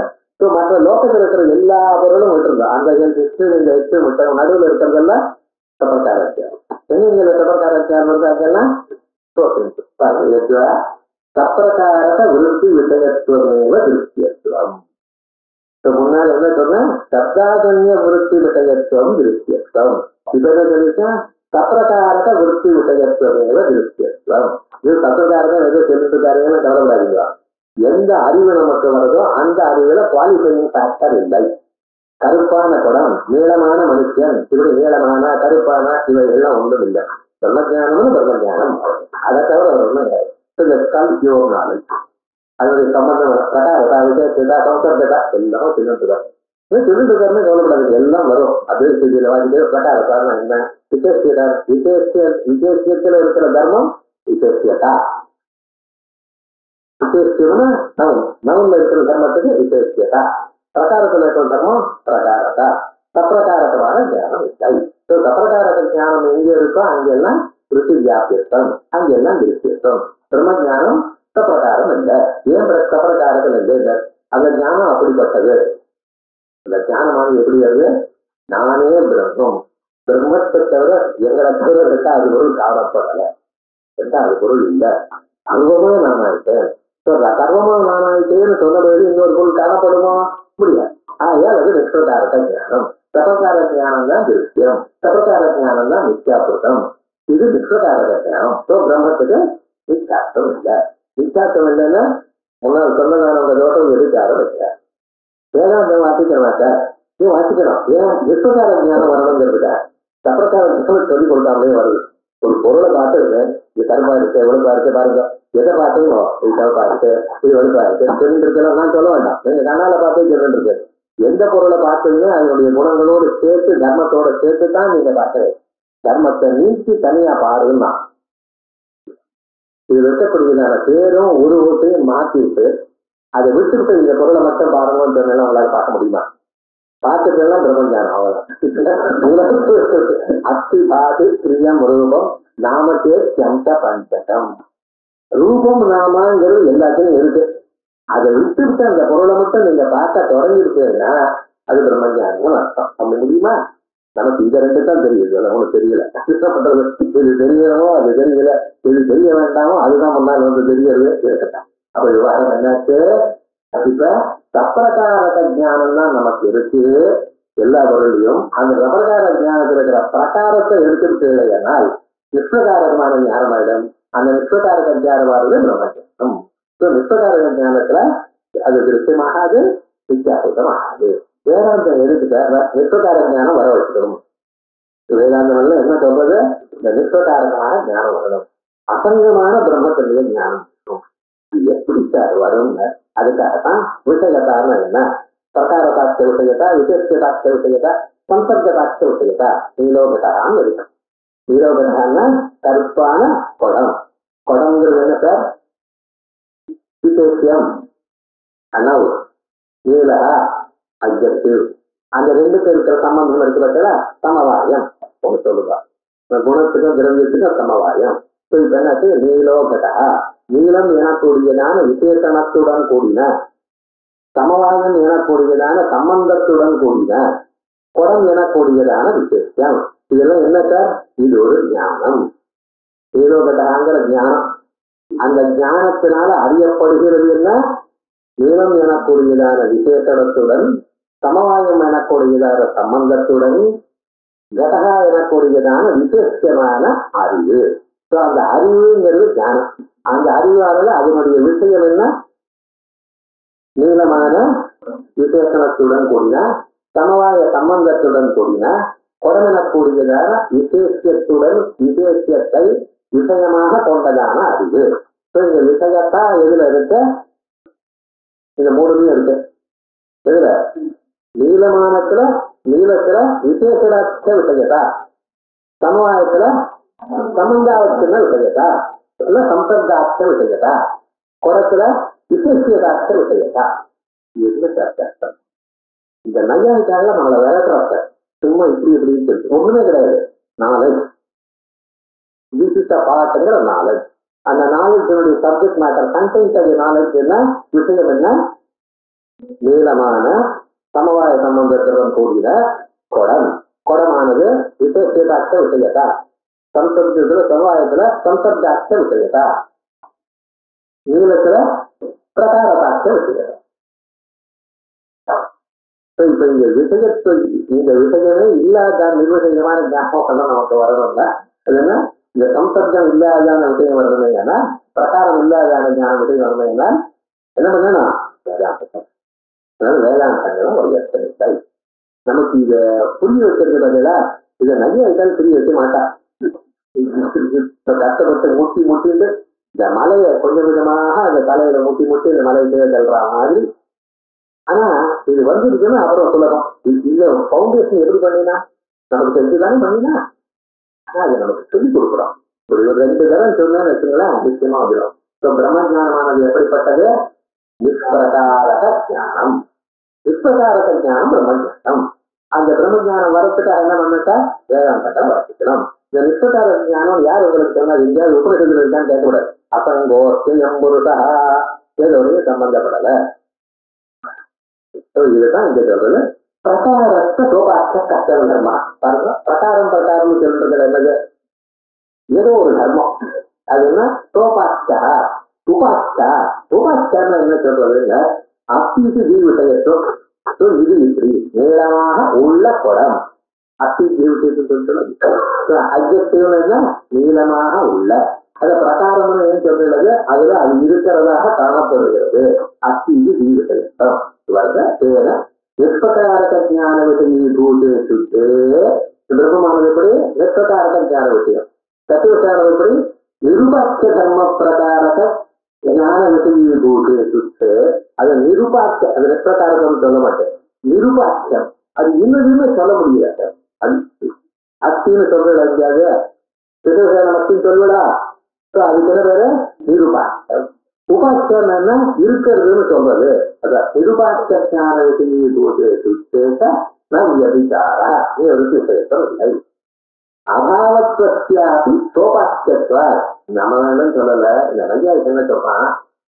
மற்ற லோகத்தில் இருக்கிற எல்லா பொருளும் விட்டுருந்தா அந்த இந்த எட்டு விட்ட நடுவில் இருக்கிறதெல்லாம் சபர்கார தியானம். எங்க சபர்கார தியானம் வருது? அதெல்லாம் சப்ரகாரக விருத்தி விஷயத்துவமேவ திருஷ்யத்துவம். முன்னாள் என்ன சொன்னேன்? சப்தாஜன்ய விருத்தி விஷயத்துவம் திருஷ்யத்துவம். இப்ப என்ன சொல்லிட்டா? சப்ரகாரக விருத்தி விஷயத்துவமேவ திருஷ்யத்துவம். இது சப்ரகாரகம் எதோ தெரிஞ்சுக்காரங்கன்னு கவலைப்படாதீங்க. எந்த அறிவு நமக்கு வருதோ அந்த அறிவுல குவாலிஃபையிங் ஃபேக்டர் இல்லை. கருப்பான குடம், நீளமான மனுஷன், இப்படி நீளமான கருப்பான இவை எல்லாம் ஒன்றும் இல்லை. பிரம்மஜானம்னு பிரம்மஜானம். அதை தவிர ஒன்றும் கிடையாது. அதனுடைய சம்பந்தம் பிரகாரதா விசேஷதா சம்சர்கதா எல்லாம் சொல்லிட்டுதான். சொல்லிட்டுதாருன்னு கவலைப்படாது, எல்லாம் வரும். அது வாங்கிட்டு பிரகாரதான என்ன விசேஷியதா? விசேஷத்துல இருக்கிற தர்மம் விசேஷியதா. விசேஷம்னா நவன்ல இருக்கிற தர்மத்துக்கு விசேஷியதா. பிரகாரத்துல இருக்கிற தர்மம் பிரகாரதா. சப்பிரகாரகமான ஞானம் இல்லை. சப்பிரகாரக ஞானம் எங்க இருக்கோ அங்கெல்லாம் விருத்தி வியாபியத்தம், அங்கெல்லாம் திருஷ்டியத்தம். பிரம்ம ஞானம் சப்பிரகாரம் இல்லை. ஏன் சப்பிரகாரகம் இல்லை? அந்த ஞானம் அப்படிப்பட்டது. அந்த ஞானமானது எப்படி வருது? நானே பிரம்மம், பிரம்மத்தை தவிர எங்களை தவிர இருக்கா அது பொருள் காணப்படல, அது பொருள் இல்லை, அனுபவமே நானாயிட்டேன். சர்வமா நானாயிட்டேன்னு சொன்னபோது இன்னொரு பொருள் காணப்படுமா? முடியாது. ஆகையால் அது நிஷ்பிரகாரக ஞானம். சபகார ஞானம் தான் திருஷ்யம், சபகார ஞானம் தான் மித்யாத்வம். இது நிஷ்பிரகாரக ஞானம். பிரம்மத்துக்கு மித்யாத்வம் இல்லை. மித்யாத்வம் இல்லைன்னா முன்னாள் சொன்னதான உங்க தோட்டம் எடுக்க ஆரம்பிச்ச வேதாந்தம் வாசிக்கிறவாக்க நீ வாசிக்கணும். ஏன் நிஷ்பிரகார ஞானம் வரணுங்கிறதுக்கா? சப்ரகார ஞானம் சொல்லிக் கொடுக்காமலே வருது. ஒரு பொருளை பார்த்துருக்கு, இது கருப்பா இருக்கு, வெளுப்பா இருக்கு, பாருங்க எதை பார்த்தீங்களோ இது கருப்பா இருக்கு, இது வெளுப்பா இருக்கு சொல்லிட்டு இருக்கலாம். நான் சொல்ல வேண்டாம், நீங்க கண்ணால பார்த்தே சொல்லிட்டு இருக்கு. எந்த பொருளை பார்த்தீங்க அதனுடைய குணங்களோடு சேர்த்து தர்மத்தோட சேர்த்து தான் நீங்க பார்க்கறது. தர்மத்தை நீக்கி தனியா பாருன்னா இது இருக்கக்கூடியதான பேரும் உருவத்தையும் மாத்திட்டு அதை விட்டுவிட்டு இந்த பொருளை மட்டும் பாருங்கன்னு சொன்னா உங்களால பார்க்க முடியுமா? பார்த்துட்டுலாம் பிரம்மஞானம் அவ்வளவுதான். அத்தி பாதி பிரியம் ரூபம் நாமத்தே சந்த பஞ்சகம். ரூபம் நாமாங்கிறது எல்லாத்தையும் இருக்கு. அதை விட்டுவிட்டு அந்த பொருளை மட்டும் நீங்க பார்க்க தொடங்கிருக்கீங்கன்னா அது பிரம்மஞானம் அர்த்தம். அப்படி முடியுமா? நமக்கு இது ரெண்டு தான் தெரியுது, உனக்கு தெரியல. இது தெரியணுமோ அது தெரியல, இது தெரிய வேண்டாமோ அதுதான் முன்னால் வந்து தெரியறது இருக்கட்டும். அப்ப விவகாரம் என்னாச்சு? இப்ப சப்ரகாரக ஞானம் தான் நமக்கு இருக்கு எல்லா பொருளையும். அந்த சப்ரகார ஞானத்தில் இருக்கிற பிரகாரத்தை எடுத்துட்டேனால் நிஷ்பிரகாரகமான ஞானமாயிடும். அந்த நிஷ்பிரகாரக ஞானமானது பிரம்மஞானம். நிஷ்பிரகாரக ஞானத்துல அது திருஷ்யமாகாது, வித்தியாசமாகாது. வேதாந்தம் எடுத்துக்க நிஷ்பிரகார ஞானம் வர வச்சுக்கணும். வேதாந்தம் என்ன சொல்றது? இந்த நிஷ்பிரகாரகமான ஞானம் வரணும், அசங்கமான பிரம்மத்திலேயே ஞானம் எப்படி சார் வரும்? அதுக்காகத்தான் விஷயத்தான என்ன பிரகாரதாட்ச விஷயத்தா, விசேஷதாட்ச விஷயத்தா, சம்பர்க்கதாட்ச விஷயத்தா, நீலோகட்டான்னு இருக்கும். நீலோகட்டான்னா கருப்பான குடம். குடம்ங்கிறது என்ன சார்? விசேஷம் அனவு, நீலகா அஜ்ஜத்து. அந்த ரெண்டுக்கு இருக்கிற சம்பந்தம் இருக்கு பார்த்தா சமவாயம். ஒன்று சொல்லுவா குணத்துக்கும் திரவியத்துக்கும் சமவாயம். என்னாச்சு? நீலோகட்டா நீளம் எனக்கூடியதான விசேஷணத்துடன் கூடின, சமவாயம் எனக்கூடியதான சம்பந்தத்துடன் கூடின, குடம் எனக்கூடியதான விசேஷம். இதெல்லாம் என்ன சார்? இது ஒரு ஞானம். நீலோகட்டாங்கிற ஞானம். அந்த ஞானத்தினால அறியப்படுகிறது என்ன? நீளம் எனக்கூடியதான விசேஷணத்துடன், சமவாயம் எனக்கூடியதான சம்பந்தத்துடன், கடகா எனக்கூடியதான விசேஷமான அறிவு. அந்த அறிவுங்கிறது ஞானம். அந்த அறிவானது அதனுடைய விஷயம் என்ன? நீளமான விசேஷணத்துடன் கூடின, சமவாய சம்பந்தத்துடன் கூடின, குடமெனக்கூடியதான விசேஷத்துடன் விசேஷத்தை விஷயமாக கொண்டதான அறிவு. இங்க விஷயத்தா எதுல இருக்கு? இந்த மூணுலயும் இருக்கு. எதுல? நீலமானத்துல நீளத்துல விசேஷத்த விஷயத்தா, சமவாயத்துல சமந்தாவத்துல விஷயத்தா, இல்ல சம்பர்தார்த்த விஷயத்தா, குடத்துல விசேஷியதார்த்த விஷயத்தா. எதுல அர்த்தம்? இந்த நையாயிட்டால நம்மளை விளக்குறாங்க. சும்மா இப்படி இப்படின்னு சொல்லி ஒண்ணுமே கிடையாது. நாலேஜ், விசிட்ட பாட்டுங்கிற நாலேஜ். அந்த நாலேஜ் சப்ஜெக்ட் மேட்டர் கண்டென்ட் ஆகிய நாலேஜ் என்ன? விஷயம் என்ன? நீளமான சமவாய சம்பந்தத்துடன் கூடிய குடம். குடமானது விசேஷார்த்த விஷயத்தா, சம்சப்தத்துல சமவாயத்துல சம்சப்தார்த்த விஷயத்தா, நீளத்துல பிரகாரதார்த்த விஷயத்தா. இப்ப இந்த விஷயத்தை, இந்த விஷயமே இல்லாத நிர்வசமான ஞாபகம் நமக்கு வரணும்ல. அதுன்னா இந்த சம்சப்தம் இல்லாதான விஷயம் வரணுமேனா, பிரகாரம் இல்லாதான ஞான விஷயம் வரணுமேனா என்ன பண்ணணும்? அதனால வேதாந்தங்களும் ஒரு எத்தனை நமக்கு இத புரிய வைக்கிறது பதிலா இதை நிறைய வைத்தாலும் புரிய வைக்க மாட்டான். கஷ்டப்பட்டு முட்டி முட்டிட்டு இந்த மலையை கொஞ்சம் விதமாக அந்த தலையில முட்டி முட்டி இந்த மலையை தள்ளுற மாதிரி. ஆனா இது வந்துருக்குன்னா அப்புறம் சுலகம். இந்த பவுண்டேஷன் எப்படி பண்ணினா நமக்கு தெரிஞ்சுதானே பண்ணினா. ஆனா அதை நமக்கு சொல்லிக் கொடுக்குறோம். ஒரு 2 தரம் சொன்னு வச்சுங்களேன், நிச்சயமா வந்துடும். இப்போ பிரம்ம ஜானமானது எப்படிப்பட்டது? நிஷ்பிரகாரக ஞானம். நிஷ்பிரகாரக ஞானம் பிரம்மஜானம். அந்த பிரம்மஜானம் வரத்துக்காக என்ன பண்ணட்டா? வேதாந்தத்தை வளர்த்துக்கணும். இந்த நிஷ்பிரகார ஞானம் யார் உங்களுக்கு சொன்னார்? எங்கேயாவது உபநிஷத்துல இருக்கான்னு கேட்கக்கூடாது. அசங்கோஸ்து எம்புருஷா ஏதோடைய சம்பந்தப்படல. இதுதான் இங்க சொல்றது. பிரகாரத்த சோபாஸ்த கஷ்டம் தர்மா. பாருங்க, பிரகாரம் பிரகாரம் சொல்றது என்னது? ஏதோ ஒரு தர்மம். அது என்ன? சோபாஸ்தா உபாஸ்தா. உபாஸ்தான்னு என்ன சொல்றதுங்க? அத்திக்கு ஜீவிஷயத்தும் இது இப்படி நீளமாக உள்ள குடம். அத்தி ஜீவிஷயத்து அஜெக்டிவ்னா நீளமாக உள்ள. அத பிரகாரம்னு ஏன் சொல்றது? அதுல அது இருக்கிறதாக காணப்படுகிறது. அத்தி ஜீவிஷயத்தம் வருத பேர நிஷ்பிரகாரக ஞான விஷயீபூதே சுத்தே. பிரம்மமானது எப்படி? நிஷ்பிரகாரக ஞான விஷயம். தத்துவஞானம் எப்படி? நிருபாக்கிய தர்ம பிரகாரக ஞான விஷயீபூதே சுத்தே. அது நிருபாக்கிய, அது நிஷ்பிரகாரகம் சொல்ல மாட்டேன். நிருபாக்கியம் அது இன்னுமே சொல்ல முடியாது. அது அத்தின்னு சொல்றது எங்கேயாவது திருவேணத்தின்னு சொல்லுடா. அதுக்கு என்ன பேரு? நிருபாக்கியம். உபாக்கியம் என்ன? இருக்கிறதுன்னு சொல்றது. அதான் நிருபாக்கிய ஞான விஷயீபூதே சுத்தேக நவியதிகாரா. நீ ஒரு விஷயத்தம் இல்லை. அபாவத்வஸ்யாபி சோபாக்கியத்வ. நம்ம வேணும்னு சொல்லல. இந்த நையாயிக்கன்னு சொல்றான்.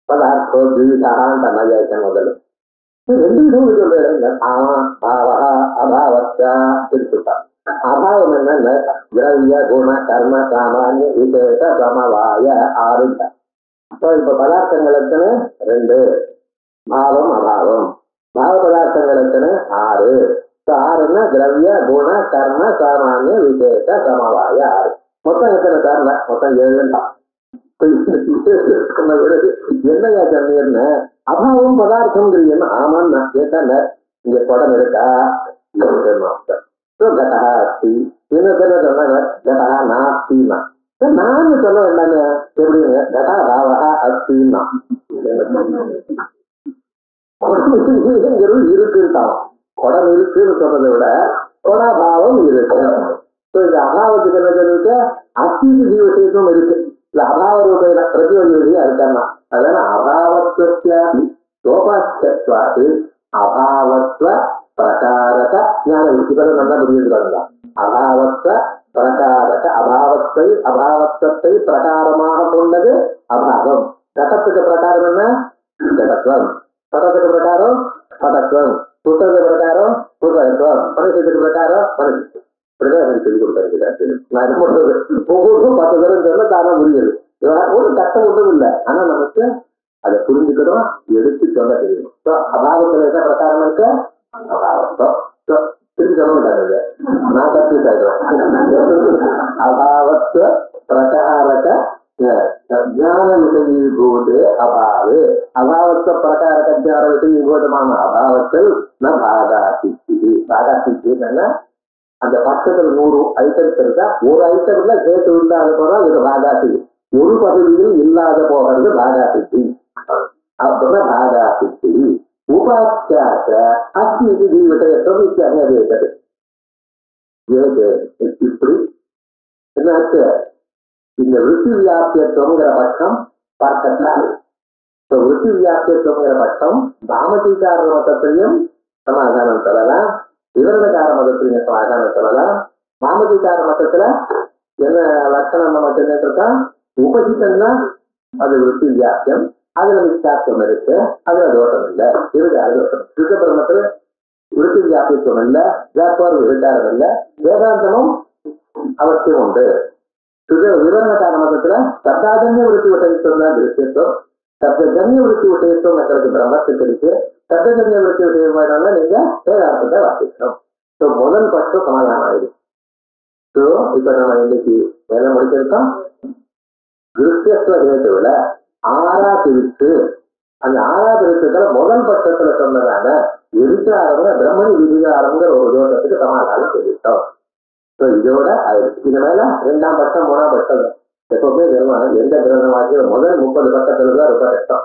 பதார்த்தம் ஜீவிதாகான் நையாயிக்கன் முதல்ல 2 விதம் சொல்றாங்க. அபாவத்தா சொல்லிட்டான். அபாவம் என்ன? திரவிய குண கர்ம சாமானிய விசேஷ சமவாய 6. இப்ப பதார்த்தங்கள் எத்தனை? 2. பாவம் அபாவம். பாவ பதார்த்தங்கள் எத்தனை? 6. 6ன்னா திரவிய குண கர்ம சாமானிய விசேஷ சமவாய 6. மொத்தம் எத்தனை கர்ம? மொத்தம் 7 தான். என்னையா சொன்னீர்னு அபாவம் பதார்த்தம் என்ன? ஆமான்னு நான் கேட்டேன். இங்க படம் இருக்கா? கட்டா அஸ்தி. என்ன சொன்னாங்க? கட்டா நாஸ்தின்னா நான் சொல்ல வேண்டாங்க. எப்படிங்க? கட்டா பாவா அஸ்தின்னா இருக்குன்ட்டான். குடம் இருக்குன்னு சொல்றதை விட குணபாவம் இருக்கு. இந்த அபாவத்துக்கு என்ன சொல்லிருக்கு? அஸ்திக்கு ஜீவசேஷம் இருக்கு. இல்ல அபாவ ரூபையில பிரதிவதியா இருக்கான்னா. அதனால அபாவத்வஸ்யாபி சோபாஸ்தத்வாது அபாவத்வ பிரகாரக ஞான விஷயம் நல்லா புரிஞ்சுக்கிறாங்க. அபாவத்வ பிரகாரக அபாவத்தை பிரகாரமாக கொண்டது அபாவம். கட்டத்துக்கு பிரகாரம் என்ன? கடத்துவம். பதத்துக்கு பிரகாரம் பதத்துவம். புத்தகத்துக்கு பிரகாரம் புத்தகத்துவம். பரிசத்துக்கு பிரகாரம் பரிசு. இப்படிதான் எனக்கு சொல்லிக் கொடுத்தாரு. நான் ஒவ்வொருக்கும் 10 தரம் சொன்னா தானா புரியுது. ஒரு கட்டம் ஒன்றும் இல்லை. ஆனா நமக்கு அதை புரிஞ்சுக்கணும், எடுத்து சொல்ல தெரியும். அபாவத்துல என்ன பிரகாரம் இருக்கு? அபாவத்தம் திரும்பி சொல்ல மாட்டாங்க. நான் கற்று அபாவத்துவ பிரகாரக ஞான விஷயீபூதே அபாவே. அபாவத்துவ பிரகாரக ஞான விஷயீபூதமான அபாவத்தில் பாகாசின்னா அந்த பக்கத்துல 100 ஐட்டம்ஸ் இருக்கா? ஒரு ஐட்டம்ல சேர்த்து விட்டா அது போனா அதுக்கு பாகாசி. ஒரு பகுதியில் இல்லாத போகிறது பாதா சித்தி. அப்புறம் பாதா சித்தி உபாச்சார அஸ்தி இது விஷயத்தும் இத்தியாசது. இப்படி என்னாச்சு, இந்த விருத்தி வியாபியத்துவங்கிற பட்சம் பார்க்கத்தால் விருத்தி வியாபியத்துவங்கிற பட்சம் பாமதிகார மதத்திலையும் சமாதானம் சொல்லலாம், விவரணகார மதத்திலையும் சமாதானம் சொல்லலாம். பாமதிகார மதத்துல என்ன லட்சணம் நமக்கு என்ன இருக்கா, உபஜித்தம்னா அது விருத்தி வியாபியம், அதுல வித்தியாசம் இருக்கு, அதுல தோஷம் இல்லை, இருக்காது தோஷம். சித்த பிரம்மத்துல விருத்தி வியாபித்துவம் இல்லை, வியாபார விருத்தாரம் இல்லை, வேதாந்தமும் அவசியம் உண்டு. விவரணகார மதத்துல சப்தாஜன்ய விருத்தி விஷயத்துவம் தான் திருஷ்யத்துவம், சப்தஜன்ய விருத்தி விஷயத்துவம் எங்களுக்கு பிரம்மத்துக்கு இருக்கு. சப்தஜன்ய விருத்தி விஷயமானால நீங்க வேதாந்தத்தை வாசிக்கணும். முதல் பட்சம் சமாதானம் ஆயிடுச்சு. இப்ப நம்ம இன்னைக்கு வேலை முடிச்சிருக்கோம். திருஷ்யத்துவ ஹேதுல ஆறா பிரித்து, அந்த ஆறா பிரித்துக்களை முதல் பட்சத்துல சொன்னதான விதிகாரம்ங்கிற பிரம்மணி விதிகாரம்ங்கிற ஒரு தோஷத்துக்கு சமாதானம் சொல்லிட்டோம். இதோட இது மேல ரெண்டாம் பட்சம் மூணாம் பட்சம் எப்பவுமே வருவாங்க. எந்த கிரந்தம் வாசிக்கிற முதல் 30 பக்கத்துல தான் ரொம்ப கஷ்டம்.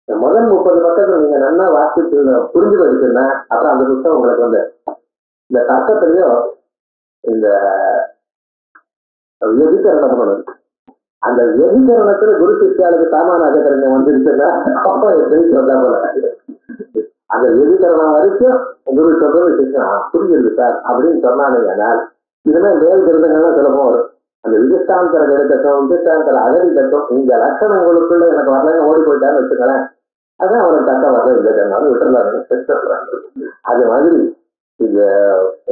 இந்த முதல் 30 பக்கத்துல நீங்க நல்லா வாசிச்சு புரிஞ்சு போயிடுச்சுன்னா அப்புறம் அந்த புத்தகம் உங்களுக்கு வந்து இந்த தர்க்கத்திலையும் இந்த எதிகரணம் இருக்கு. அந்த எதிகரணத்துல குரு சிஷ்யாளுக்கு சாமான அதிகரணம் வந்துருச்சுன்னா அப்ப எப்படி வந்தா போல அந்த எதிகரணம் வரைக்கும் குரு சொல்றது சிஷ்யம் புரிஞ்சிருக்கு சார் அப்படின்னு சொன்னானுங்கனால் இதுமே மேல் கிரந்தங்கள்லாம் சுலபம் வரும். அந்த விதிஷ்டாந்தர கணிதத்துவம், விதிஷ்டாந்தர அகரிதத்துவம், இந்த லட்சணங்களுக்குள்ள எனக்கு வரலன்னு ஓடி போயிட்டான்னு வச்சுக்கலாம். அதான் அவனுக்கு தக்க வரல இல்லைன்னாலும் விட்டுறாங்க. அது மாதிரி இது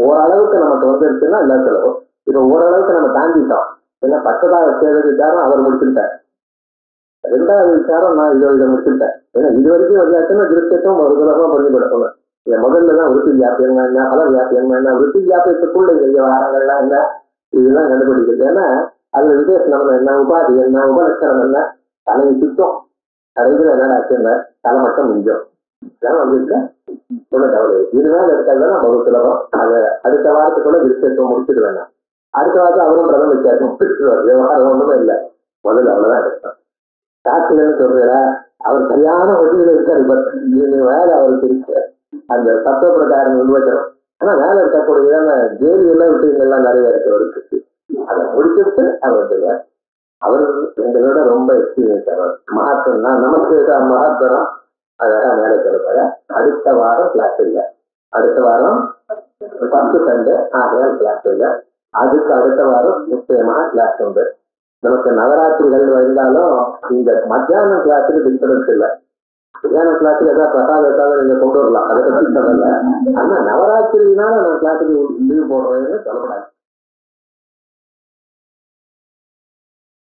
ஓரளவுக்கு நமக்கு வந்துருச்சுன்னா எல்லாம் சுலபம். இப்ப ஓரளவுக்கு நம்ம தாண்டிட்டோம். ஏன்னா 10வது விசாரம் அவர் முடிச்சுட்டார், 2வது விசாரம் நான் இதை முடிச்சுட்டேன். ஏன்னா இது வரைக்கும் வந்தாச்சுன்னா திருஷ்யத்துவம் ஒரு சுலபமா புரிஞ்சு கொடுக்கணும். முதல்ல தான் விருத்தி வியாபியம் என்ன, பல வியாபியம் என்ன, விருத்தி வியாபியத்துக்குள்ள விவகாரங்கள்லாம் என்ன, இதெல்லாம் கண்டுபிடிக்கிறது. ஏன்னா அதுல விசேஷம் என்ன, உபாதி என்ன, உபலட்சணம் என்ன, தலையை சுத்தம் கடைசியில் என்னடா ஆச்சுன்னா தலை மட்டும் மிஞ்சம் வந்துருக்க சொல்ல தவறு. இதுதான் எடுத்தால் நம்ம ஒரு சுலபம். அதை அடுத்த வாரத்துக்குள்ள திருஷ்யத்துவம் முடிச்சுட்டு வேணாம். அடுத்த வாரத்தில் அவரும் பிரதம வித்தியாசம் முடிச்சுடுவார். விவகாரம் ஒன்றுமே இல்லை, முதல்ல அவ்வளவுதான் எடுத்தோம். சாட்சிகள்னு சொல்றா அவர் சரியான வசதியில இருக்காரு. நீங்க வேலை அவருக்கு இருக்கு அந்த தத்துவ பிரகாரம் நிர்வச்சனம். ஆனா வேலை இருக்கக்கூடியதான ஜெயிலி எல்லாம் விஷயங்கள்லாம் நிறைய இருக்கிறவருக்கு அதை முடிச்சுட்டு அவர் சொல்லுவார். அவர் எங்களோட ரொம்ப எக்ஸ்பீரியன்ஸ் ஆவார். மகாத்மா நமக்கு மகாத்மரம் அதெல்லாம் வேலை கிடைப்பாரு. அடுத்த வாரம் கிளாஸ் இல்லை, அடுத்த வாரம் 10 சண்டே ஆகையால் கிளாஸ் இல்லை. அதுக்கு அடுத்த வாரம் நிச்சயமாக கிளாஸ் உண்டு. நமக்கு நவராத்திரிகள் இருந்தாலும் இந்த மத்தியான கிளாஸுக்கு டிஃபரன்ஸ் இல்லை. மத்தியான கிளாஸுக்கு ஏதாவது பிரசாதத்தாக நீங்க கொண்டு வரலாம், அதை பற்றி சொல்லல. ஆனா நவராத்திரினால நான் கிளாஸுக்கு லீவ் போடுறேன்னு சொல்லக்கூடாது.